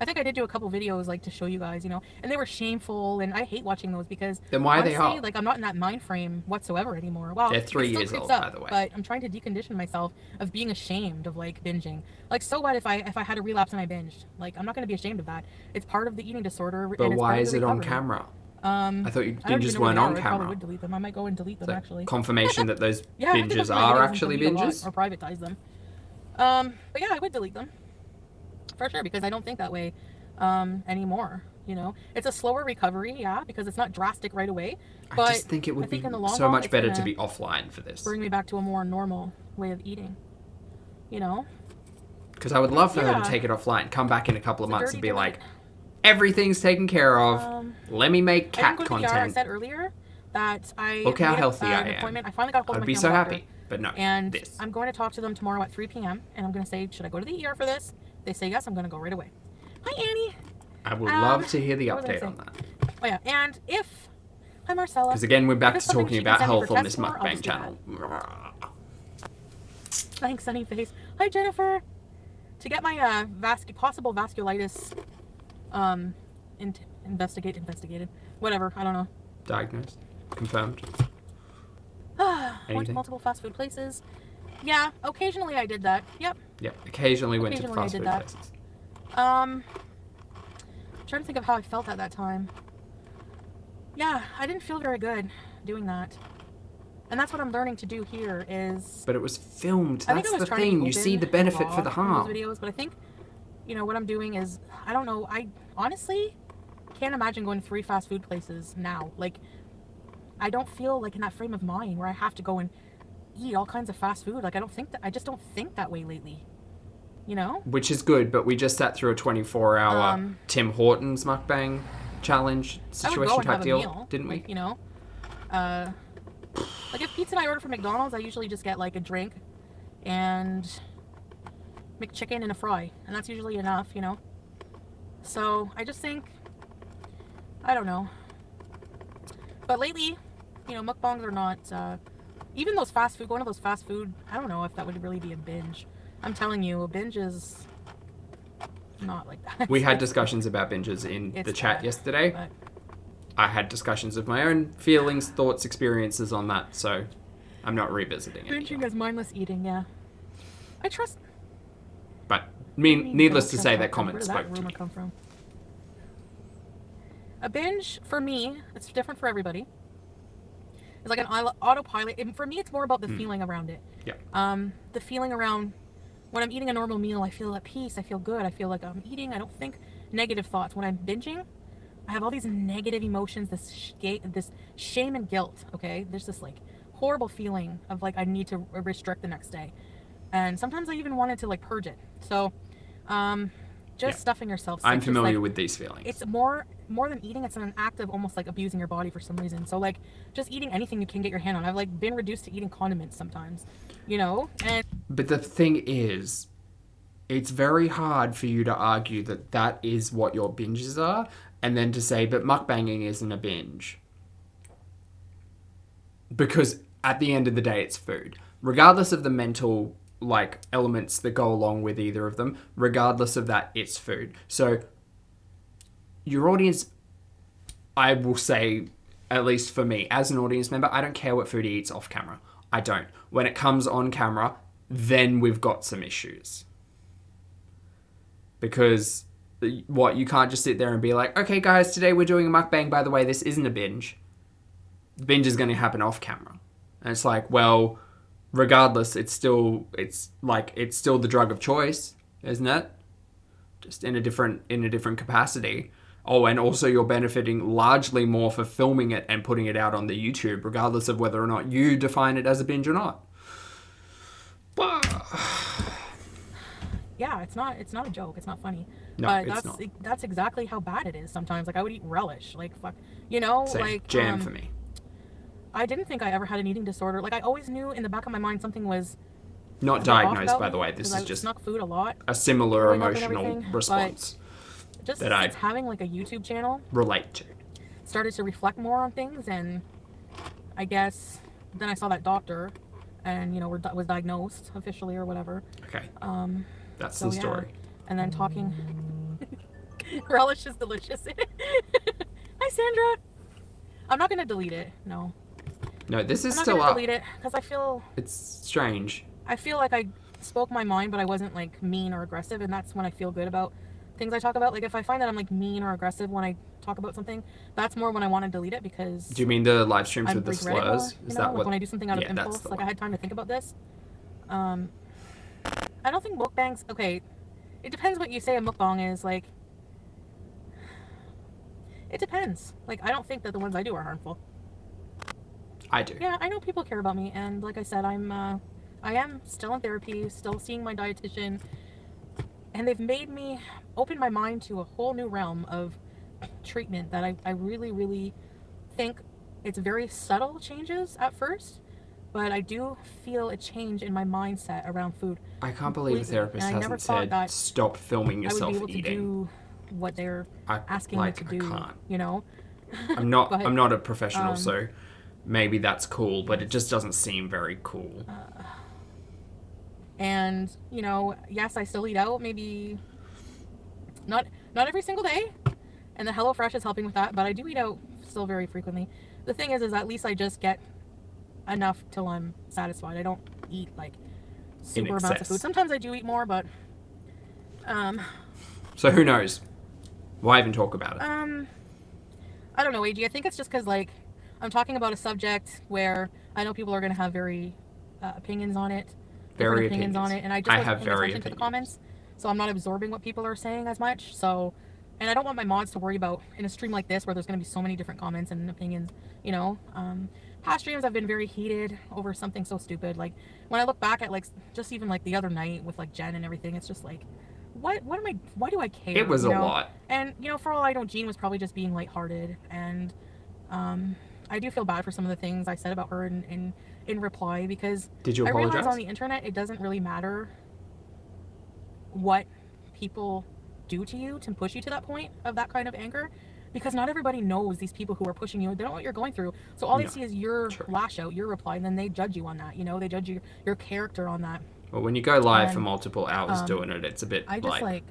I think I did do a couple videos, like, to show you guys, and they were shameful, and I hate watching those because... Then why honestly, are they up? like, I'm not in that mind frame whatsoever anymore. Well, they're 3 years old, by the way. But I'm trying to decondition myself of being ashamed of, like, binging. Like, so what if I had a relapse and I binged? Like, I'm not going to be ashamed of that. It's part of the eating disorder. But and it's why part of is the it on recovery. camera? I thought your I don't binges even know where weren't they are. on I probably camera. would delete them. I might go and delete them, actually. Confirmation that those Yeah, I think binges that's what are I do, actually delete a lot, binges? or privatize them. But yeah, I would delete them. For sure, because I don't think that way anymore. It's a slower recovery, yeah, because it's not drastic right away. But I just think it would be in the long so haul, much it's better to gonna be offline for this. bring me back to a more normal way of eating. Because I would love for her Yeah. to take it offline, come back in a couple of It's a months dirty and be delete. like, everything's taken care of. Let me make cat I didn't go to the ER. I content. said earlier that I Look how made healthy I an am. appointment. I finally got a hold of I'd my be so family happy. doctor. But no, And this. I'm going to talk to them tomorrow at 3 p.m. And I'm going to say, should I go to the ER for this? They say yes, I'm going to go right away. Hi, Annie. I would love to hear the what was I update on saying? that. Oh, yeah. And if... Hi, Marcella. Because again, we're back If to there's something talking she can about send me health for on tests this for, I'll mukbang just do channel. Thanks, sunny face. Hi, Jennifer. To get my possible vasculitis investigated. Whatever. I don't know. Diagnosed. Confirmed. Went to Anything? multiple fast food places. Yeah, occasionally I did that. Yep. Yeah, occasionally went to Occasionally I fast did food that. places. I'm trying to think of how I felt at that time. Yeah, I didn't feel very good doing that. And that's what I'm learning to do here is... But it was filmed. I think I That's was the trying to be thing. You open see the and benefit raw for the in harm. those videos, but I think, you know, what I'm doing is, I don't know, I honestly can't imagine going to 3 fast food places now. Like, I don't feel like in that frame of mind where I have to go and eat all kinds of fast food. Like, I just don't think that way lately. You know? Which is good, but we just sat through a 24-hour Tim Hortons mukbang challenge situation type deal, meal, didn't we? Like, you know? Like, if pizza and I order from McDonald's, I usually just get, like, a drink and McChicken and a fry. And that's usually enough, you know? So, I just think... I don't know. But lately, you know, mukbangs are not... even those fast food, going to those fast food, I don't know if that would really be a binge. I'm telling you, a binge is not like that. We had discussions about binges in the chat yesterday. But... I had discussions of my own feelings, thoughts, experiences on that, so I'm not revisiting it. Binging is mindless eating, yeah. I trust... But, needless to say, that comment spoke to me. Come from? A binge, for me, it's different for everybody. It's like an autopilot. And for me, it's more about the feeling around it. Yeah. The feeling around when I'm eating a normal meal, I feel at peace. I feel good. I feel like I'm eating. I don't think negative thoughts. When I'm binging, I have all these negative emotions, this shame and guilt, okay? There's this, like, horrible feeling of, like, I need to restrict the next day. And sometimes I even wanted to, like, purge it. So, stuffing yourself. I'm familiar with these feelings. It's more than eating. It's an act of almost, like, abusing your body for some reason. So, like, just eating anything you can get your hand on. I've, like, been reduced to eating condiments sometimes, you know? But the thing is, it's very hard for you to argue that that is what your binges are, and then to say, but mukbanging isn't a binge. Because at the end of the day, it's food. Regardless of the mental, like, elements that go along with either of them, regardless of that, it's food. So, your audience, I will say, at least for me, as an audience member, I don't care what food he eats off camera. I don't. When it comes on camera, then we've got some issues. Because... you can't just sit there and be like, okay, guys, today we're doing a mukbang. By the way, this isn't a binge. The binge is going to happen off camera. And it's like, well, regardless, it's still the drug of choice, isn't it? Just in a different capacity. Oh, and also you're benefiting largely more for filming it and putting it out on the YouTube, regardless of whether or not you define it as a binge or not. Yeah, it's not a joke. It's not funny. No, but it's not. That's exactly how bad it is sometimes. Like, I would eat relish. Like, fuck. You know? Same. Like, jam for me. I didn't think I ever had an eating disorder. Like, I always knew in the back of my mind something was... Not diagnosed, by the way. This is just snuck food a lot. A similar emotional response just that I having, like, a YouTube channel... relate to. Started to reflect more on things, and I guess then I saw that doctor, and, you know, was diagnosed officially or whatever. Okay. That's the story. Yeah. And then talking... Relish is delicious. Hi, Sandra. I'm not going to delete it. No. No, this is I'm still not up. Delete it because I feel... It's strange. I feel like I spoke my mind, but I wasn't, like, mean or aggressive, and that's when I feel good about things I talk about. Like, if I find that I'm, like, mean or aggressive when I talk about something, that's more when I want to delete it because... Do you mean the live streams with the slurs? More, is that like what... when I do something out of impulse? Like, I had time to think about this. I don't think mukbangs... Okay, it depends what you say a mukbang is. Like, it depends. Like, I don't think that the ones I do are harmful. I do. Yeah, I know people care about me, and like I said, I am still in therapy, still seeing my dietitian, and they've made me open my mind to a whole new realm of treatment that I really, really think it's very subtle changes at first, but I do feel a change in my mindset around food. I can't believe a therapist hasn't said, stop filming yourself eating. I would be able to do what they're asking me to do, I can't. you know? I'm not a professional, so maybe that's cool, but it just doesn't seem very cool. And, you know, yes, I still eat out, maybe not every single day, and the HelloFresh is helping with that, but I do eat out still very frequently. The thing is at least I just get enough till I'm satisfied. I don't eat, like, super amounts of food. Sometimes I do eat more, but So who knows? Why even talk about it? I don't know, AG. I think it's just because, like, I'm talking about a subject where I know people are going to have very opinions on it. Very opinions on it. And I just have paying very attention to the opinions. comments. So I'm not absorbing what people are saying as much. So, and I don't want my mods to worry about in a stream like this where there's going to be so many different comments and opinions, you know. Past streams I've been very heated over something so stupid. Like, when I look back at, like, just even, like, the other night with, like, Jen and everything, it's just like, why do I care? It was you a know? lot. And, you know, for all I know, Jean was probably just being lighthearted. And I do feel bad for some of the things I said about her in reply, because Did you I apologize? realize on the internet it doesn't really matter what people do to you to push you to that point of that kind of anger, because not everybody knows these people who are pushing you. They don't know what you're going through, so all they see is your lash out, your reply, and then they judge you on that. You know, they judge your character on that. Well, when you go live for multiple hours doing it, it's a bit I just like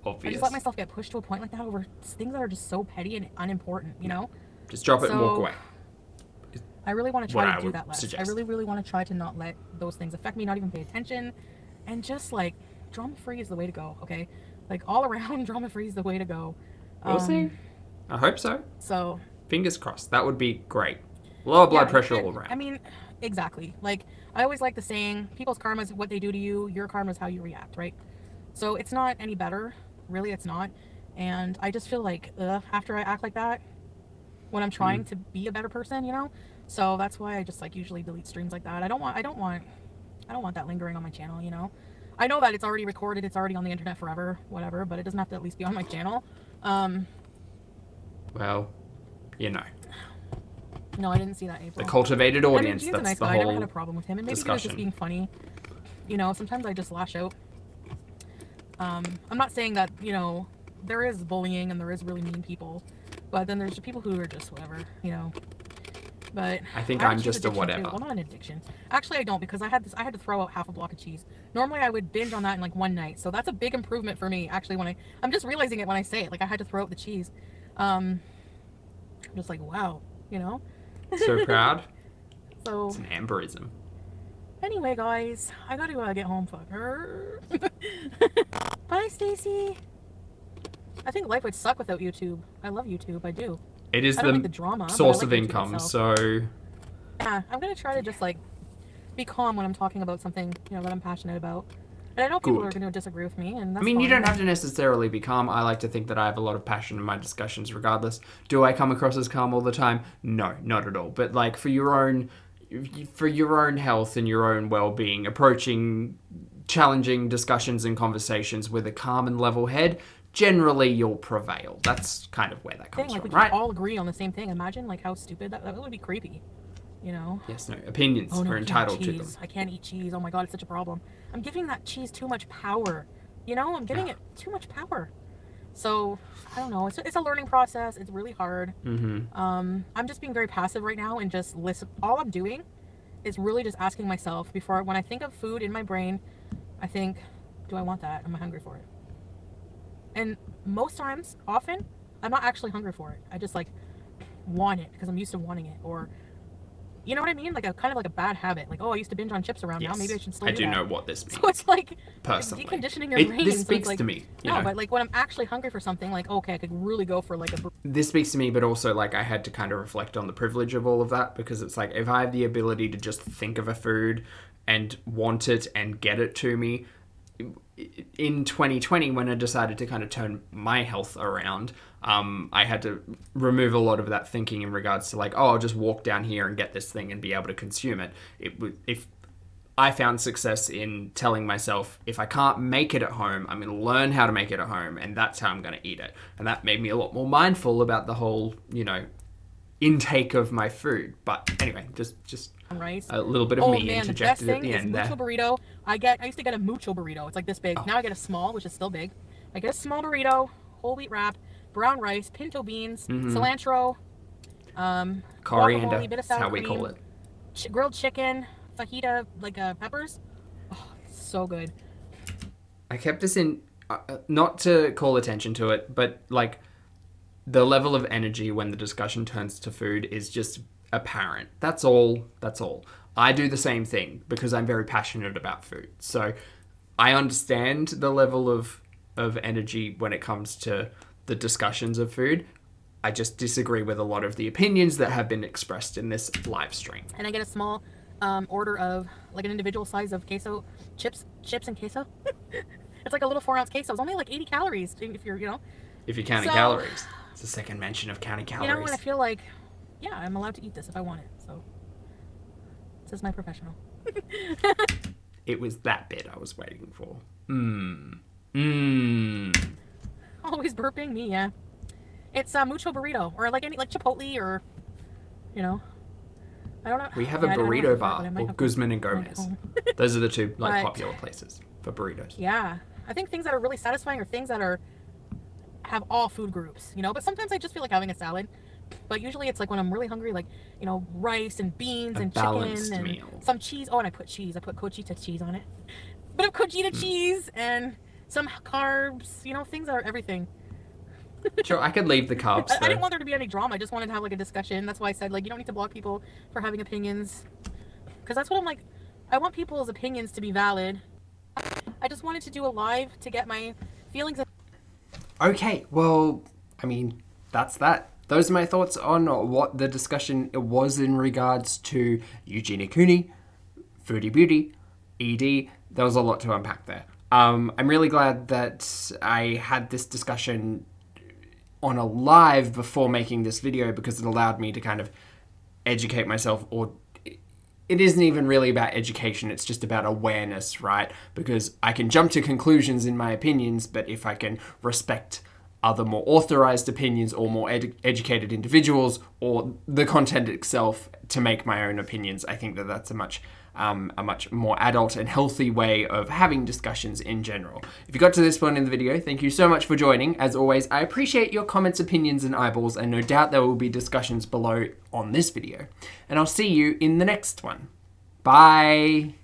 obvious. I just let myself get pushed to a point like that over things that are just so petty and unimportant, you know. Just drop it and walk away. I really want to try to do that less. Suggest. I really, really want to try to not let those things affect me, not even pay attention, and just, like, drama-free is the way to go, okay? Like, all around, drama-free is the way to go. We'll see. I hope so. So, fingers crossed. That would be great. Lower blood pressure all around. I mean, exactly. Like, I always like the saying, people's karma is what they do to you, your karma is how you react, right? So it's not any better. Really, it's not. And I just feel like, after I act like that, when I'm trying to be a better person, you know? So that's why I just, like, usually delete streams like that. I don't want that lingering on my channel, you know? I know that it's already recorded, it's already on the internet forever, whatever, but it doesn't have to at least be on my channel. Well, you know. No, I didn't see that, April. The cultivated audience, he's that's a nice the guy. whole I never had a problem with him, and maybe he was just being funny. You know, sometimes I just lash out. I'm not saying that, you know, there is bullying and there is really mean people, but then there's people who are just whatever, you know. But I think I'm just a whatever. Well, not an addiction. Actually, I don't, because I had to throw out half a block of cheese. Normally, I would binge on that in, like, one night. So that's a big improvement for me. Actually, when I'm just realizing it when I say it. Like, I had to throw out the cheese. I'm just like, wow, you know. So proud. So it's an amberism. Anyway, guys, I gotta get home. Fuck her. Bye, Stacy. I think life would suck without YouTube. I love YouTube. I do. It is the drama, source of income, so... Yeah, I'm going to try to just, like, be calm when I'm talking about something, you know, that I'm passionate about. And I know people are going to disagree with me, and that's fine. You don't have to necessarily be calm. I like to think that I have a lot of passion in my discussions regardless. Do I come across as calm all the time? No, not at all. But, like, for your own health and your own well-being, approaching challenging discussions and conversations with a calm and level head, generally you'll prevail. That's kind of where that comes from, we right? all agree on the same thing. Imagine, like, how stupid that would be. Creepy, you know. Yes, no, opinions are entitled to them. I can't eat cheese. Oh my god, it's such a problem. I'm giving that cheese too much power, you know. I'm giving it too much power. So I don't know. It's a learning process. It's really hard. I'm just being very passive right now and just listen. All I'm doing is really just asking myself when I think of food in my brain, I think, do I want that? Am I hungry for it? And often, I'm not actually hungry for it. I just, like, want it because I'm used to wanting it. Or, you know what I mean? Like, kind of like a bad habit. Like, oh, I used to binge on chips around. Now maybe I should slow down. I do know what this means. So it's like, personally, deconditioning your brain. This speaks to me. No, but, like, when I'm actually hungry for something, like, okay, I could really go for, like, This speaks to me, but also, like, I had to kind of reflect on the privilege of all of that, because it's like, if I have the ability to just think of a food and want it and get it to me, in 2020, when I decided to kind of turn my health around, I had to remove a lot of that thinking in regards to, like, oh, I'll just walk down here and get this thing and be able to consume it. If I found success in telling myself, if I can't make it at home, I'm going to learn how to make it at home, and that's how I'm going to eat it. And that made me a lot more mindful about the whole, you know, intake of my food. But anyway, just rice. A little bit of me interjected at the end there. Mucho burrito. I used to get a mucho burrito. It's like this big. Now I get a small, which is still big. I get a small burrito, whole wheat wrap, brown rice, pinto beans, cilantro, coriander. Bit of That's sour how we cream, call it. Grilled chicken, fajita, like peppers. Oh, it's so good. I kept this in, not to call attention to it, but, like, the level of energy when the discussion turns to food is just apparent. That's all. I do the same thing because I'm very passionate about food. So I understand the level of of energy when it comes to the discussions of food. I just disagree with a lot of the opinions that have been expressed in this live stream. And I get a small order of like an individual size of queso chips and queso. It's like a little 4-ounce queso. It's only like 80 calories if you're, If you're counting calories. It's the second mention of counting calories. And I feel like, yeah, I'm allowed to eat this if I want it. So this is my professional. It was that bit I was waiting for. Always burping me, yeah. It's mucho burrito, or like Chipotle, or I don't know. We have a burrito bar, or Guzman and Gomez. Those are the two popular places for burritos. Yeah, I think things that are really satisfying are things that have all food groups, But sometimes I just feel like having a salad. But usually it's like when I'm really hungry, like rice and beans and chicken and meal. Some cheese. Oh, and I put cheese. I put Cochita cheese on it. Bit of Cochita cheese and some carbs. Things that are everything. Sure, I could leave the carbs. I didn't want there to be any drama. I just wanted to have like a discussion. That's why I said you don't need to block people for having opinions, because that's what I'm like. I want people's opinions to be valid. I just wanted to do a live to get my feelings. Okay, well, I mean, that's that. Those are my thoughts on what the discussion was in regards to EUGENIA COONEY, Foodie Beauty, ED. There was a lot to unpack there. I'm really glad that I had this discussion on a live before making this video, because it allowed me to kind of educate myself, or it isn't even really about education, it's just about awareness, right? Because I can jump to conclusions in my opinions, but if I can respect other more authorized opinions or more educated individuals or the content itself to make my own opinions, I think that that's a much more adult and healthy way of having discussions in general. If you got to this point in the video, thank you so much for joining. As always, I appreciate your comments, opinions, and eyeballs, and no doubt there will be discussions below on this video. And I'll see you in the next one. Bye!